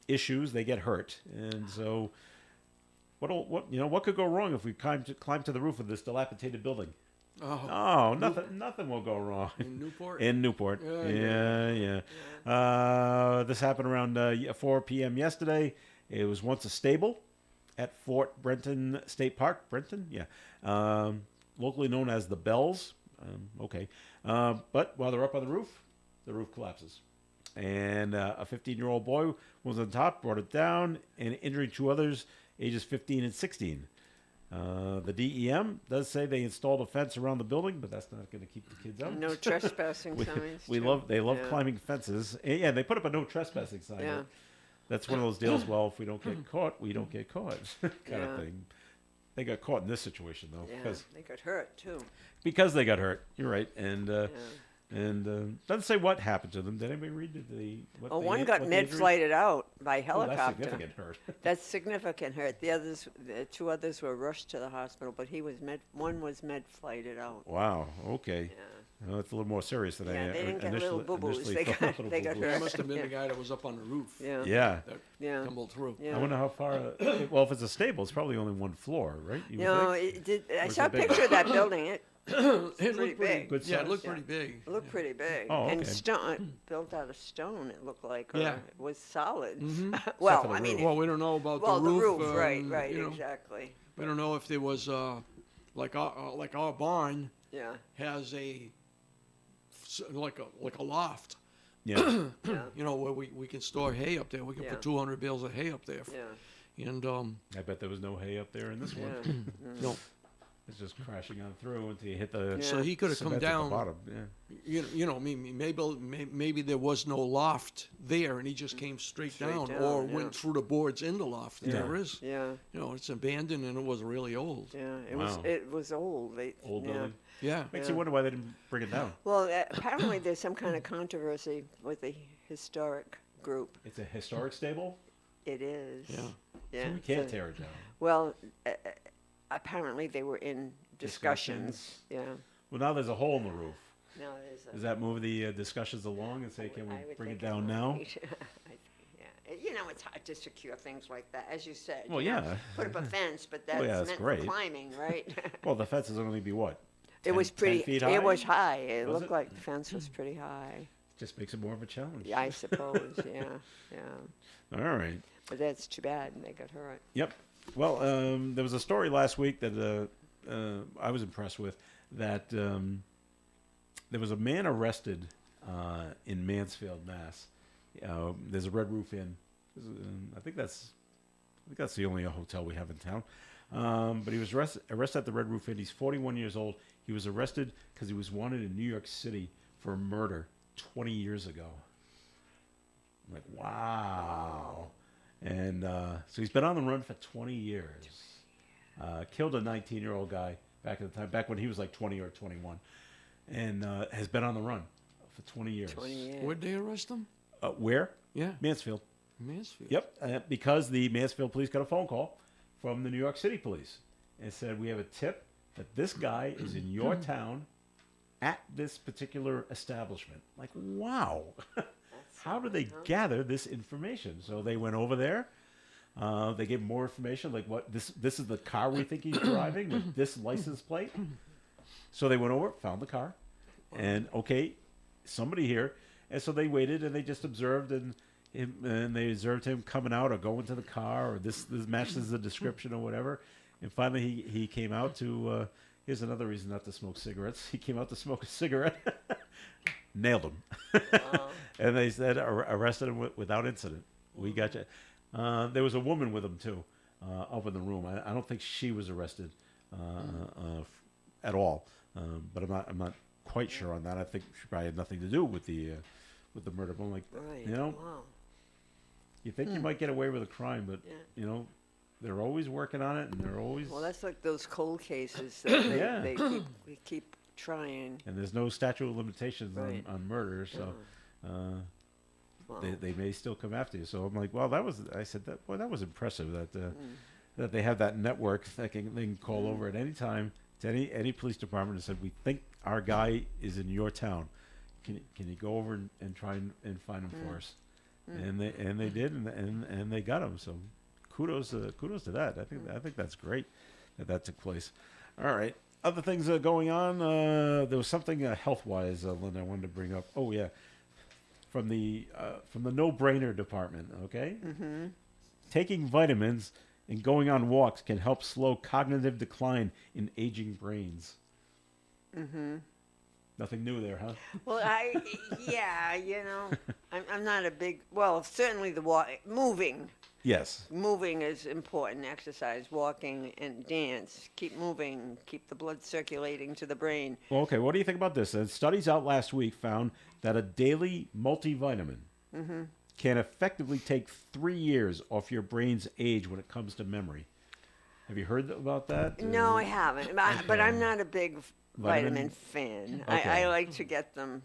issues, they get hurt, and so what could go wrong if we climb to the roof of this dilapidated building? Oh, Oh, nothing will go wrong. in Newport? In Newport. Yeah, Yeah. This happened around 4 p.m. yesterday. It was once a stable at Fort Brenton State Park. Brenton? Yeah. Locally known as the Bells. Okay. But while they're up on the roof collapses. And a 15-year-old boy was on top, brought it down, and injuring two others, ages 15 and 16. The DEM does say they installed a fence around the building, but that's not going to keep the kids out. No trespassing signs. They too. love Yeah. climbing fences. And, yeah, they put up a no trespassing sign. Yeah. That's one of those deals. Well, if we don't get caught, we don't get caught, kind Yeah. of thing. They got caught in this situation though, Yeah, they got hurt too. because they got hurt. You're right, and Yeah. doesn't say what happened to them. Did anybody read what? Well, the one in- got what the injuries- mid-flighted out by Oh, that's helicopter. significant hurt. That's significant hurt. The two others were rushed to the hospital, but one was med-flighted out. Wow. Okay. Yeah. Well, it's a little more serious than I Yeah, they didn't get little initially, boo-boos. initially They thought. got- Little they got boo-boos. hurt. That must have been the guy that was up on the roof Yeah. Yeah. that Yeah. tumbled through. Yeah. I wonder how far. Well, if it's a stable, it's probably only one floor, right? You would No, think? it did. I Or is saw a it bigger? picture of that building. It It pretty looked big. Good Yeah, it size? looked Yeah. pretty big. looked pretty big. Oh, And okay. stone, built out of stone, it looked like. Or Yeah. It was solid. Except for well, the I mean, roof. Well, we don't know about well, the roof. right, right, you know, exactly. We don't know if there was like our barn Yeah, has like a loft. Yeah. yeah, You know, where we can store hay up there. We can Yeah. put 200 bales of hay up there. yeah, And I bet there was no hay up there in this yeah. one. no, It's just crashing on through until you hit the. Yeah. so he could have come cement at the down. bottom. Yeah. Maybe there was no loft there, and he just came straight down, down, or yeah. went through the boards in the loft. Yeah. There is, Yeah, you know, it's abandoned and it was really old. yeah. Wow. It was old. Old yeah. building. Yeah, Makes Yeah. you wonder why they didn't bring it down. Well, apparently there's some kind of controversy with the historic group. It's a historic stable, It is. Yeah. Yeah. so we can't so- tear it down. Well, apparently they were in discussions. Yeah. Well, now there's a hole in the roof. No, there's a. Does that move the discussions along and say, can we I would bring it think down now? might. Yeah. You know, it's hard to secure things like that, as you said. Well, you know. yeah. Put up a fence, but that's, Well, yeah, that's meant great. for climbing, right? Well, the fence is only be what? It was 10 pretty. feet high? It was high. It Was looked it? like the fence was pretty high. Just makes it more of a challenge. Yeah, I suppose. Yeah, yeah. All right. But that's too bad. They got hurt. Yep. Well, there was a story last week that I was impressed with. That there was a man arrested in Mansfield, Mass. There's a Red Roof Inn. I think that's the only hotel we have in town. But he was arrested at the Red Roof Inn. He's 41 years old. He was arrested because he was wanted in New York City for a murder 20 years ago. I'm like, wow. And so he's been on the run for 20 years. Killed a 19-year-old guy back when he was like 20 or 21, and has been on the run for 20 years. 20 years. Where'd they arrest him? Where? Yeah, Mansfield. Mansfield. Yep, because the Mansfield police got a phone call from the New York City police and said, we have a tip that this guy is in your town at this particular establishment. Like, wow. How do they gather this information? So they went over there. They gave more information, like what this is the car we think he's driving with this license plate. So they went over, found the car, and okay, somebody here. And so they waited and they just observed and they observed him coming out or going to the car or this matches the description or whatever. And finally he came out to here's another reason not to smoke cigarettes. He came out to smoke a cigarette. Nailed him. And they said arrested him without incident. We got you. There was a woman with him too, up in the room. I don't think she was arrested at all, but I'm not quite sure on that. I think she probably had nothing to do with the murder. But I'm like, Right. you know, Wow. you think you might get away with a crime, but Yeah. you know, they're always working on it, and they're always Well, that's like those cold cases that Yeah. we keep trying. and there's no statute of limitations Right. on murder, so. Wow. They may still come after you. So I'm like, well, that was impressive that they have that network that they can call over at any time to any police department and said, we think our guy is in your town. Can you go over and try and find him for us? And they did, and they got him. So kudos to that. I think that's great that took place. All right. Other things going on. There was something health wise, Linda, I wanted to bring up. Oh yeah. From the no-brainer department, okay? Mm-hmm. Taking vitamins and going on walks can help slow cognitive decline in aging brains. Mm-hmm. Nothing new there, huh? Well, yeah, I'm not a big. Well, certainly moving. Yes. Moving is important. Exercise, walking, and dance. Keep moving. Keep the blood circulating to the brain. Well, okay, what do you think about this? Studies out last week found that a daily multivitamin can effectively take 3 years off your brain's age when it comes to memory. Have you heard about that? No, I haven't. But I'm not a big vitamin fan. Okay. I like to get them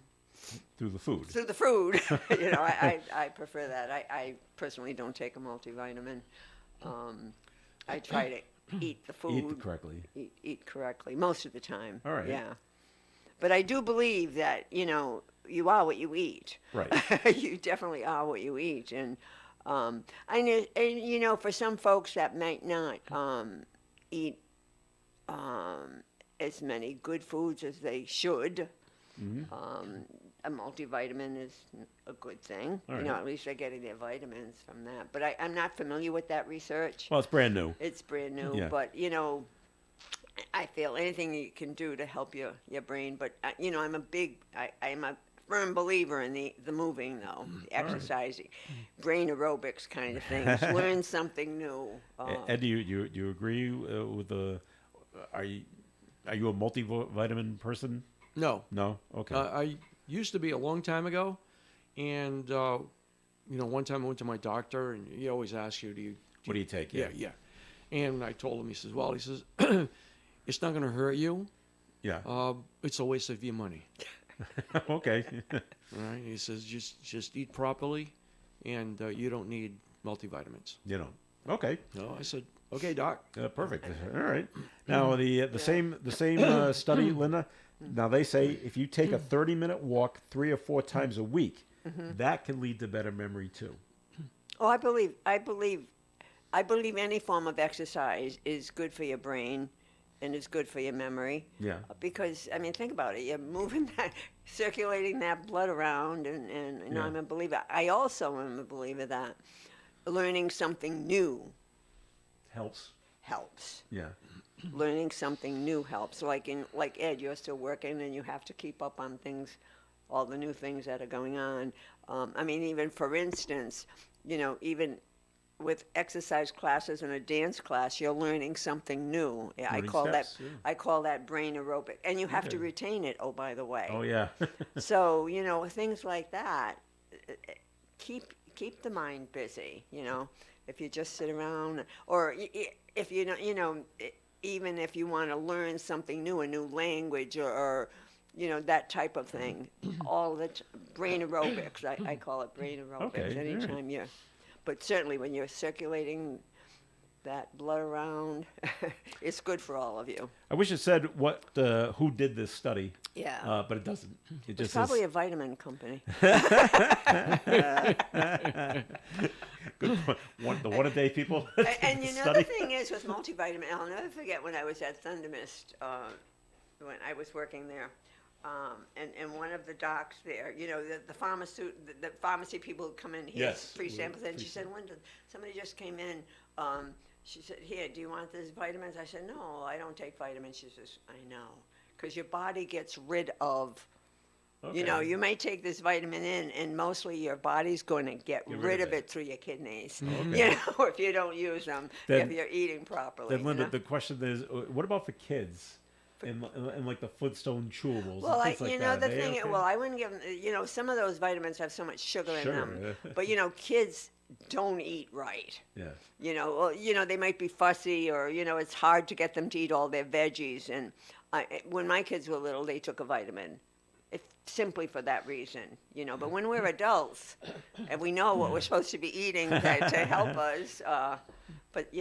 Through the food. through the food. I prefer that. I personally don't take a multivitamin. I try to eat the food. Eat correctly. Eat correctly most of the time. All right. Yeah. But I do believe that, you are what you eat. Right. You definitely are what you eat. And for some folks that might not eat as many good foods as they should, a multivitamin is a good thing. All right. At least they're getting their vitamins from that. But I'm not familiar with that research. Well, it's brand new. It's brand new, Yeah. but I feel anything you can do to help your brain. But I'm a firm believer in the moving though, the exercising, brain aerobics kind of things. Learn something new. Ed, do you agree with the? Are you a multivitamin person? No. No. Okay. I used to be a long time ago, and one time I went to my doctor, and he always asks you, what do you take? Yeah. And I told him, he says, it's not going to hurt you. Yeah. It's a waste of your money. Okay. All right. He says, just eat properly, and you don't need multivitamins. Okay. No, I said, okay, doc. Perfect. All right. Now the same study, Linda. Now they say if you take a 30-minute walk 3 or 4 times a week, that can lead to better memory too. Oh, I believe any form of exercise is good for your brain, and is good for your memory. Yeah. Because think about it. You're moving that, circulating that blood around, and Yeah. I'm a believer. I also am a believer that learning something new Helps. helps. Yeah. Learning something new helps. Like Ed, you're still working, and you have to keep up on things, all the new things that are going on. Even for instance, even with exercise classes and a dance class, you're learning something new. Yeah, I Learning call steps, that yeah. I call that brain aerobic, and you have to Okay. retain it. Oh, by the way. Oh yeah. So things like that keep the mind busy. if you just sit around, or if you know, even if you want to learn something new, a new language, or that type of thing. All the brain aerobics, I call it brain aerobics. Okay, all right. Anytime but certainly when you're circulating that blood around, it's good for all of you. I wish it said who did this study. Yeah. But it doesn't. It It's just probably says, a vitamin company. good point. The one-a-day people. And the study. thing is with multivitamin, I'll never forget when I was at Thunder Mist, when I was working there, and one of the docs there, the pharmacy people would come in, here's Yes. free samples, and she said, Linda, somebody just came in, she said, here, do you want these vitamins? I said, no, I don't take vitamins. She says, I know, because your body gets rid of, Okay. you may take this vitamin in, and mostly your body's going to get rid of it through your kidneys, Okay. if you don't use them, Then- if you're eating properly. Then, Linda, the question is, what about for kids? And like the Footstone chewables. Well, and things like that. the Are they thing, okay? well, I wouldn't give them, some of those vitamins have so much sugar in Sugar, them. yeah. But, kids don't eat right. Yeah. They might be fussy or, it's hard to get them to eat all their veggies. And when my kids were little, they took a vitamin. It's simply for that reason, But when we're adults and we know what we're supposed to be eating to help us, but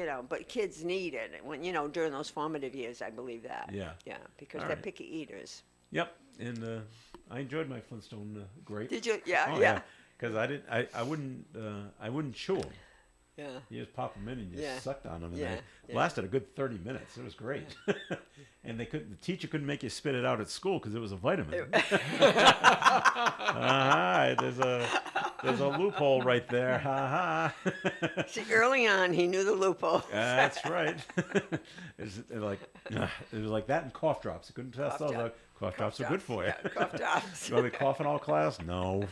kids need it when during those formative years. I believe that. Yeah. Yeah, because All they're right. picky eaters. Yep. And I enjoyed my Flintstone grape. Did you? Yeah, Oh, yeah, Because I wouldn't chew them. yeah. You just pop them in and you Yeah. sucked on them, and Yeah, they yeah. lasted a good 30 minutes. It was great. And the teacher couldn't make you spit it out at school because it was a vitamin. There's a loophole right there. Ha ha. See, early on, he knew the loophole. That's right. It was like that and cough drops. You couldn't test those. Cough drops are good for you. Yeah, cough drops. You want to be coughing all class? No.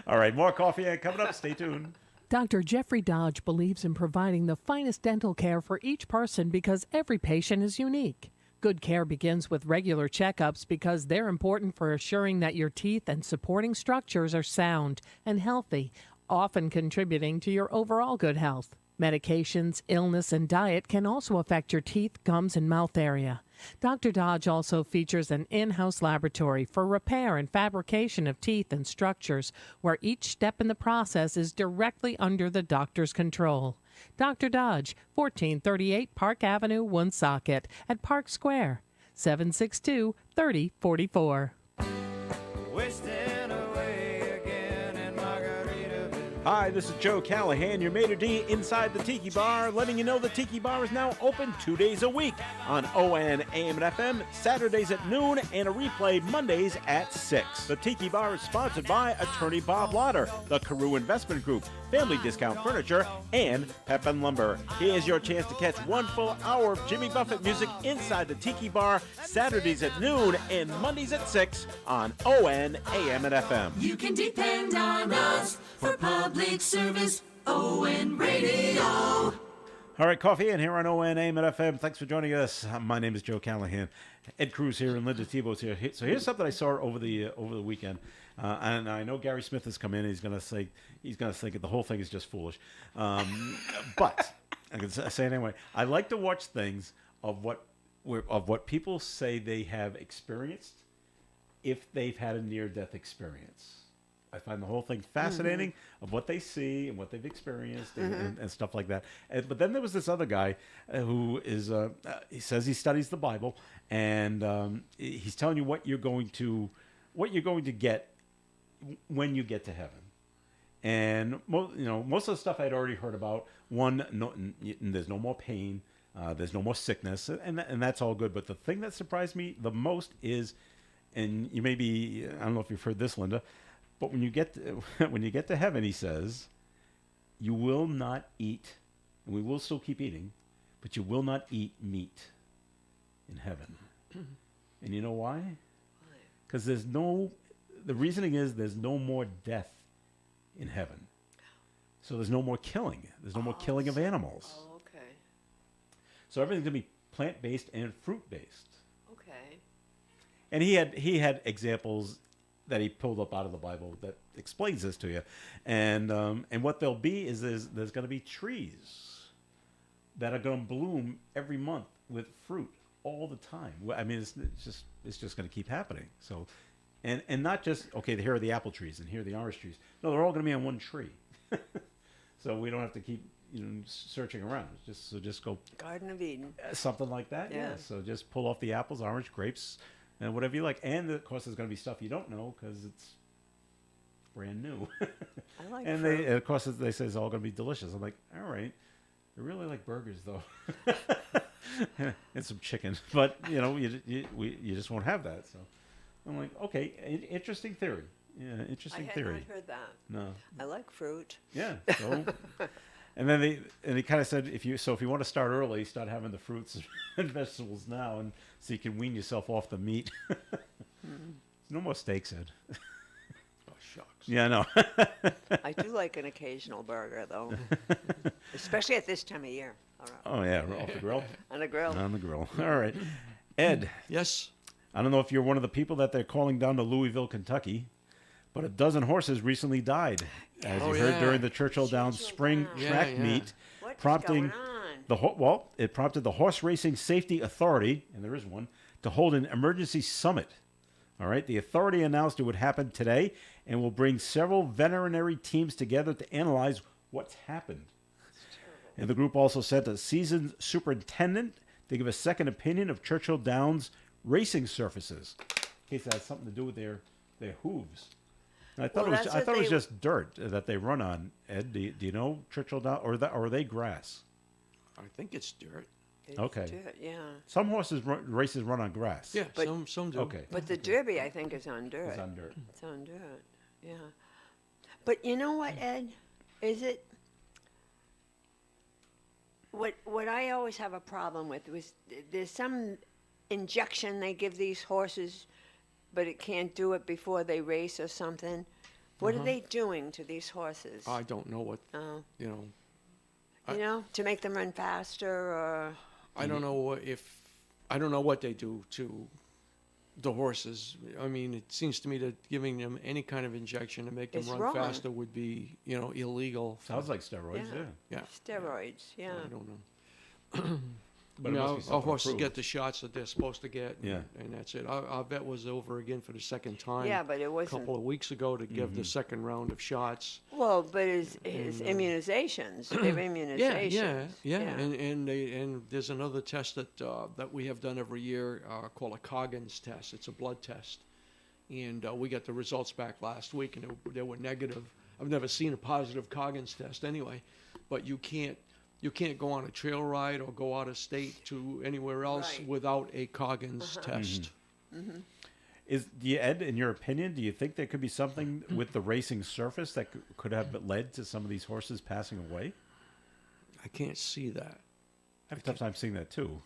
All right, more coffee and coming up. Stay tuned. Dr. Jeffrey Dodge believes in providing the finest dental care for each person because every patient is unique. Good care begins with regular checkups because they're important for assuring that your teeth and supporting structures are sound and healthy, often contributing to your overall good health. Medications, illness, and diet can also affect your teeth, gums, and mouth area. Dr. Dodge also features an in-house laboratory for repair and fabrication of teeth and structures, where each step in the process is directly under the doctor's control. Dr. Dodge, 1438 Park Avenue, Woonsocket, at Park Square, 762-3044. Hi, this is Joe Callahan, your maitre d' inside the Tiki Bar, letting you know the Tiki Bar is now open 2 days a week on ON, AM, and FM, Saturdays at noon, and a replay Mondays at 6. The Tiki Bar is sponsored by attorney Bob Lauder, the Carew Investment Group, Family Discount Furniture, and Pepin Lumber. Here's your chance to catch 1 full hour of Jimmy Buffett music inside the Tiki Bar, Saturdays at noon and Mondays at 6 on ON, AM, and FM. You can depend on us for public service. ON Radio. All right, Coffee in here on ON, AM, and FM. Thanks for joining us. My name is Joe Callahan. Ed Cruz here and Linda Tebow's here. So here's something I saw over the weekend, and I know Gary Smith has come in. He's going to say the whole thing is just foolish, but I can say it anyway. I like to watch things of what people say they have experienced if they've had a near-death experience. I find the whole thing fascinating of what they see and what they've experienced and stuff like that. But then there was this other guy who is, he says he studies the Bible, and he's telling you what you're going to get when you get to heaven. And most of the stuff I'd already heard about. There's no more pain, there's no more sickness, and that's all good. But the thing that surprised me the most is, and I don't know if you've heard this, Linda. But when you get to heaven, he says, you will not eat, and we will still keep eating, but you will not eat meat in heaven. And you know why? Because the reasoning is there's no more death in heaven. So there's no more killing. There's no more killing of animals. Oh, okay. So everything's going to be plant-based and fruit-based. Okay. And he had examples that he pulled up out of the Bible that explains this to you. And what there'll be is there's going to be trees that are going to bloom every month with fruit all the time. I mean, it's just going to keep happening. So, and not just, okay, here are the apple trees and here are the orange trees. No, they're all going to be on one tree. So we don't have to keep searching around. Just go Garden of Eden. something like that. Yeah. Yeah. So just pull off the apples, orange, grapes, and whatever you like. And of course, there's going to be stuff you don't know because it's brand new. I like and fruit. of course, they say it's all going to be delicious. I'm like, all right. I really like burgers though, and some chicken. But you just won't have that. So I'm like, okay, interesting theory. Yeah, I interesting had theory. not heard that. No. I like fruit. Yeah. So, and then they kind of said if you want to start early, start having the fruits and vegetables now, and so you can wean yourself off the meat. No more steaks, Ed. Oh, shucks. Yeah, I know. I do like an occasional burger, though, especially at this time of year. All right. Oh yeah, off the grill. On the grill. On the grill. All right, Ed. Yes. I don't know if you're one of the people that they're calling down to Louisville, Kentucky, but a dozen horses recently died, as Oh, you heard yeah. during the Churchill Downs Spring Yeah, Track yeah. Meet, What's prompting going on? it prompted the Horse Racing Safety Authority, and there is one, to hold an emergency summit. All right, the authority announced it would happen today and will bring several veterinary teams together to analyze what's happened. And the group also sent a seasoned superintendent to give a second opinion of Churchill Downs racing surfaces, in case that has something to do with their hooves. And I thought Well, it was that's I what thought it was they- just dirt that they run on. Ed, do you know Churchill Downs, or are they grass? I think it's dirt. It's Okay. dirt, yeah. Some races run on grass. Yeah, But- some do. Okay. But the Derby, I think, is on dirt. It's on dirt. It's on dirt, yeah. But you know what, Ed? Is it what I always have a problem with was there's some injection they give these horses, but it can't do it before they race or something. What are they doing to these horses? I don't know what, Oh, you know, you know, to make them run faster or I don't know I don't know what they do to the horses. I mean, it seems to me that giving them any kind of injection to make them It's run wrong. faster would be, illegal. Sounds like steroids. Yeah. Yeah. Yeah. steroids. Yeah. I don't know. But it must be Our something horses approved. get the shots that they're supposed to get. Yeah. And that's it. Our vet was over again for the second time. Yeah, but it a wasn't. couple of weeks ago to give the second round of shots. Well, but his immunizations, they're immunizations. Yeah. And there's another test that we have done every year called a Coggins test. It's a blood test, and we got the results back last week, and they were negative. I've never seen a positive Coggins test anyway, but you can't go on a trail ride or go out of state to anywhere else Right. without a Coggins test. Ed, in your opinion, do you think there could be something with the racing surface that could have led to some of these horses passing away? I can't see that. I have a tough time seeing that too,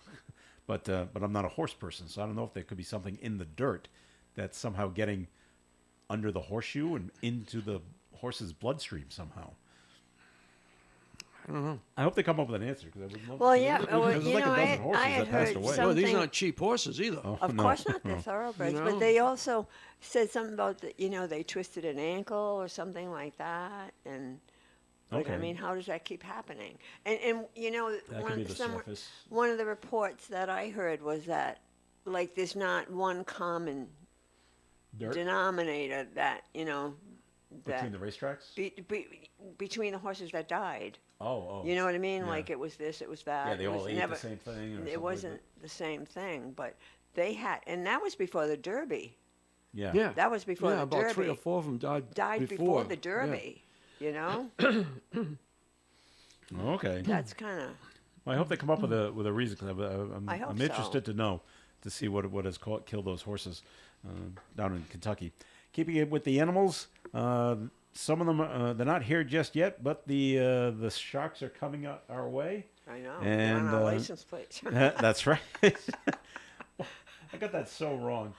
but I'm not a horse person, so I don't know if there could be something in the dirt that's somehow getting under the horseshoe and into the horse's bloodstream somehow. I don't know. I hope they come up with an answer because I would love. Well, to yeah, because well, there's you like know, a I dozen had- horses I had that passed heard away. some- Well, these Something- aren't cheap horses either. Oh, Of no, course not, no. they're thoroughbreds, You but know? they also said something about they twisted an ankle or something like that, and but, I Okay. mean, how does that keep happening? And That could be the surface. one of the reports that I heard was that like there's not one common Dirt denominator that between the racetracks. between the horses that died. Oh. You know what I mean? yeah. Like it was this, it was that. Yeah, they it all was ate never, the same thing. Or something It like wasn't the same thing, but they had, and that was before the Derby. that. Yeah. Yeah. That was before yeah, the about Derby. 3 or 4 of them died Before the Yeah. Derby. You know, Okay. that's kind of. Well, I hope they come up with a reason because I hope I'm so. interested to know to see what has killed those horses down in Kentucky. Keeping it with the animals, some of them they're not here just yet, but the sharks are coming our way. I know. And, on our license plates. That's right. I got that so wrong.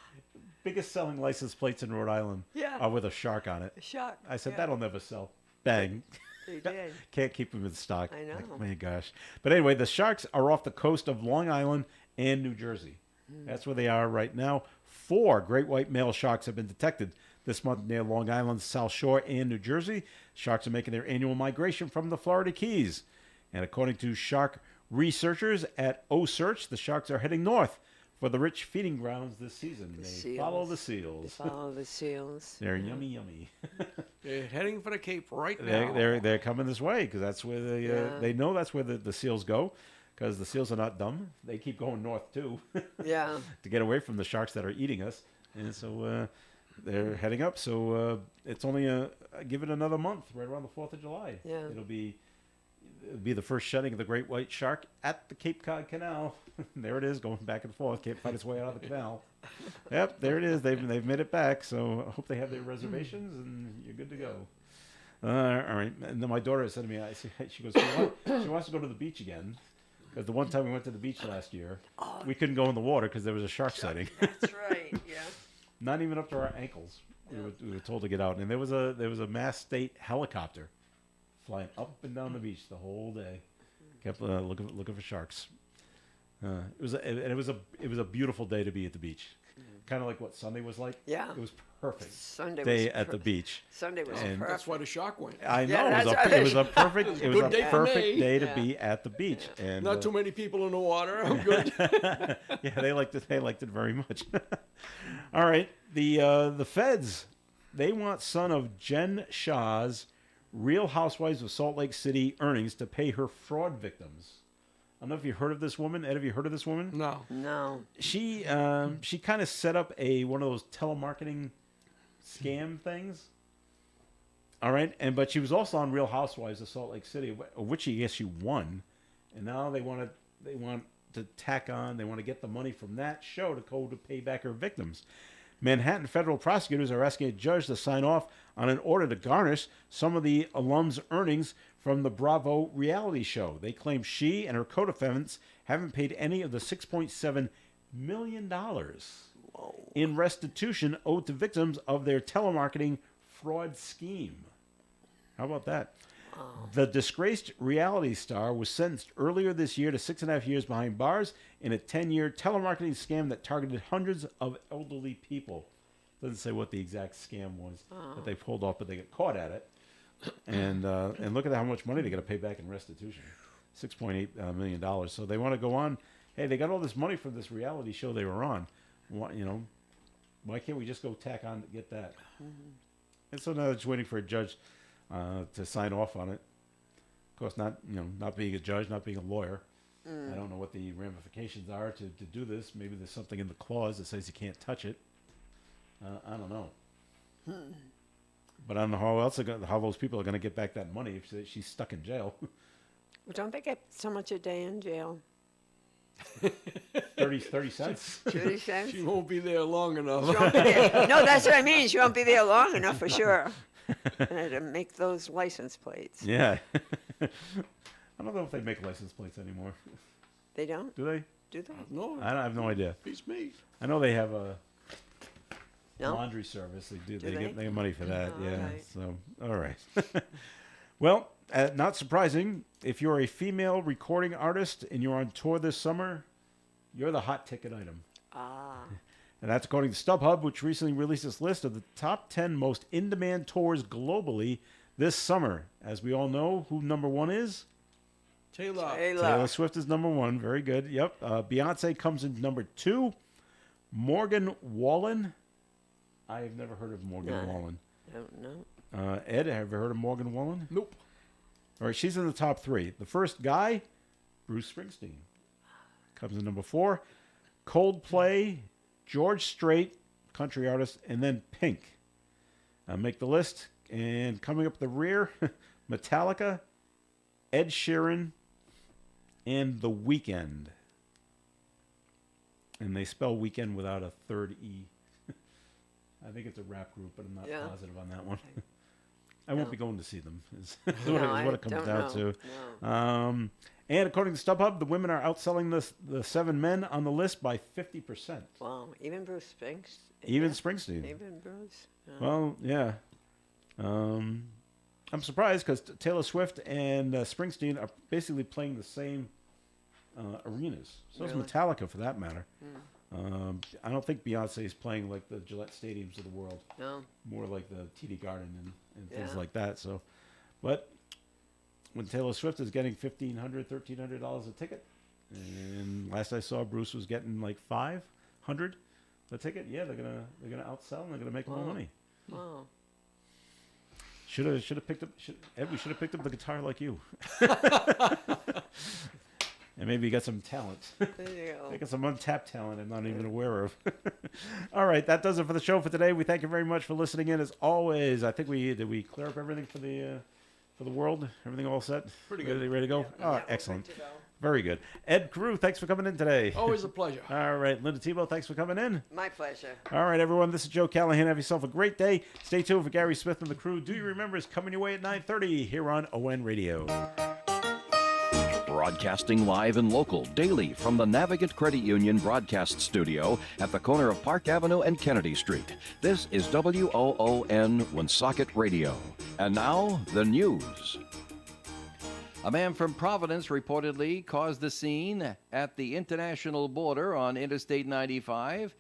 Biggest selling license plates in Rhode Island Yeah. are with a shark on it. Shark. I said yeah, that'll never sell. Bang. They did. Can't keep them in stock. I know. Like, my gosh. But anyway, the sharks are off the coast of Long Island and New Jersey. Hmm. That's where they are right now. 4 great white male sharks have been detected This month near Long Island, South Shore, and New Jersey, sharks are making their annual migration from the Florida Keys. And according to shark researchers at OSearch, the sharks are heading north for the rich feeding grounds this season. They follow the seals. Follow the seals. They're yummy. They're heading for the Cape right now. They're coming this way because that's where they know that's where the seals go, because the seals are not dumb. They keep going north too Yeah. to get away from the sharks that are eating us, and so they're heading up. So it's only give it another month, right around the 4th of July. Yeah. It'll be the first shedding of the great white shark at the Cape Cod Canal. There it is, going back and forth. Can't find its way out of the canal. Yep, there it is. They've made it back. So I hope they have their reservations and you're good to go. All right. And then my daughter said to me, she goes, she wants to go to the beach again. Because the one time we went to the beach last year, we couldn't go in the water because there was a shark sighting. That's right. Yeah. Not even up to our ankles. We were told to get out. And there was a Mass State helicopter flying up and down the beach the whole day. Kept looking for sharks. It was a beautiful day to be at the beach. Kind of like what Sunday was like. Yeah. It was perfect. Sunday day was at the beach. Sunday was And perfect. That's why the shark went. I know Yeah, it was that's it was a perfect good day for me. day to Yeah. be at the beach. And Not too many people in the water. I'm good. yeah, they liked it. They liked it very much. All right, the feds, they want son of Jen Shah's Real Housewives of Salt Lake City earnings to pay her fraud victims. I don't know if you've heard of this woman. Ed, have you heard of this woman? No. No. She kind of set up one of those telemarketing scam things. All right, but she was also on Real Housewives of Salt Lake City, which I guess she won, and now they want to tack on. They want to get the money from that show to pay back her victims. Manhattan federal prosecutors are asking a judge to sign off on an order to garnish some of the alum's earnings from the Bravo reality show. They claim she and her co-defendants haven't paid any of the $6.7 million in restitution owed to victims of their telemarketing fraud scheme. How about that? The disgraced reality star was sentenced earlier this year to 6.5 years behind bars in a 10-year telemarketing scam that targeted hundreds of elderly people. Doesn't say what the exact scam was that they pulled off, but they got caught at it. And look at how much money they're going to pay back in restitution, $6.8 million. So they want to go on. Hey, they got all this money from this reality show they were on. Why can't we just go tack on to get that? And so now they're just waiting for a judge to sign off on it. Of course, not being a judge, not being a lawyer. I don't know what the ramifications are to do this. Maybe there's something in the clause that says you can't touch it. I don't know. But I don't know how those people are going to get back that money if she's stuck in jail. Well, don't they get so much a day in jail? 30 cents. 30 cents? She won't be there long enough. She won't be there. No, that's what I mean. She won't be there long enough for sure. To make those license plates. Yeah. I don't know if they make license plates anymore. They don't? Do they? Do they? No, I have no idea. beats me. I know they have a No? laundry service. They do. Do They they? get money for that. Oh, yeah. alright. So, all right. Well, not surprising. If you're a female recording artist and you're on tour this summer, you're the hot ticket item. Ah. And that's according to StubHub, which recently released this list of the top 10 most in-demand tours globally this summer. As we all know, who number one is? Taylor. Taylor Swift is number one. Very good. Yep. Beyonce comes in number 2. Morgan Wallen. I have never heard of Morgan No. Wallen. Don't know. Ed, have you heard of Morgan Wallen? Nope. All right, she's in the top 3. The first guy, Bruce Springsteen, comes in number 4. Coldplay, George Strait, country artist, and then Pink. Make the list. And coming up the rear, Metallica, Ed Sheeran, and The Weeknd. And they spell weekend without a third E. I think it's a rap group, but I'm not Yeah. positive on that one. I won't be going to see them. Is No, what I it comes don't down know. to. And according to StubHub, the women are outselling the 7 men on the list by 50%. Wow. Even Bruce Springsteen? Even Springsteen. Even Bruce? Oh. Well, yeah. I'm surprised because Taylor Swift and Springsteen are basically playing the same arenas. So is Really? Metallica, for that matter. I don't think Beyonce is playing like the Gillette Stadiums of the world. No. More like the TD Garden and things Yeah. like that. So, but when Taylor Swift is getting $1,500, $1,300 a ticket, and last I saw, Bruce was getting like $500 a ticket. Yeah, they're gonna outsell and they're gonna make more money. Wow. Should have picked up. Ed, we should have picked up the guitar like you. And maybe you got some talent. There you go. I got some untapped talent I'm not even aware of. All right, that does it for the show for today. We thank you very much for listening in. As always, I think did we clear up everything for the world? Everything all set? Pretty good. Ready to go? Oh, Yeah, excellent. good to go. Very good. Ed Carew, thanks for coming in today. Always a pleasure. All right, Linda Tebow, thanks for coming in. My pleasure. All right, everyone, this is Joe Callahan. Have yourself a great day. Stay tuned for Gary Smith and the crew. Do You Remember is coming your way at 9:30 here on ON Radio. Broadcasting live and local daily from the Navigant Credit Union broadcast studio at the corner of Park Avenue and Kennedy Street. This is WOON Woonsocket Radio. And now, the news. A man from Providence reportedly caused the scene at the international border on Interstate 95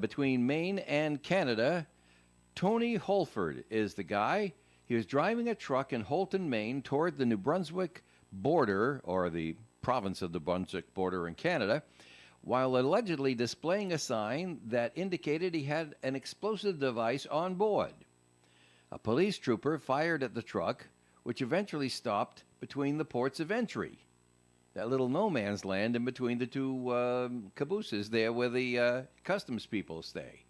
between Maine and Canada. Tony Holford is the guy. He was driving a truck in Holton, Maine toward the New Brunswick border, or the province of the Brunswick border in Canada, while allegedly displaying a sign that indicated he had an explosive device on board. A police trooper fired at the truck, which eventually stopped between the ports of entry. That little no man's land in between the two cabooses there where the customs people stay.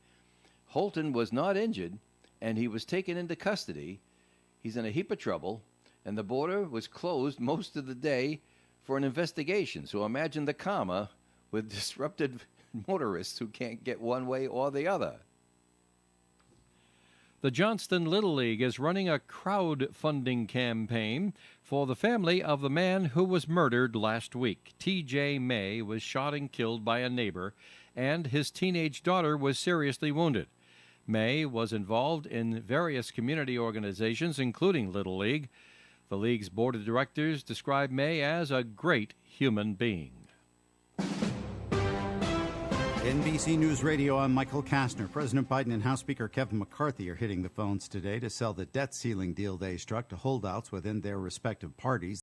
Holton was not injured, and he was taken into custody. He's in a heap of trouble, and the border was closed most of the day for an investigation. So imagine the comma with disrupted motorists who can't get one way or the other. The Johnston Little League is running a crowdfunding campaign for the family of the man who was murdered last week. T.J. May was shot and killed by a neighbor, and his teenage daughter was seriously wounded. May was involved in various community organizations, including Little League. The league's board of directors described May as a great human being. NBC News Radio, I'm Michael Kastner. President Biden and House Speaker Kevin McCarthy are hitting the phones today to sell the debt ceiling deal they struck to holdouts within their respective parties.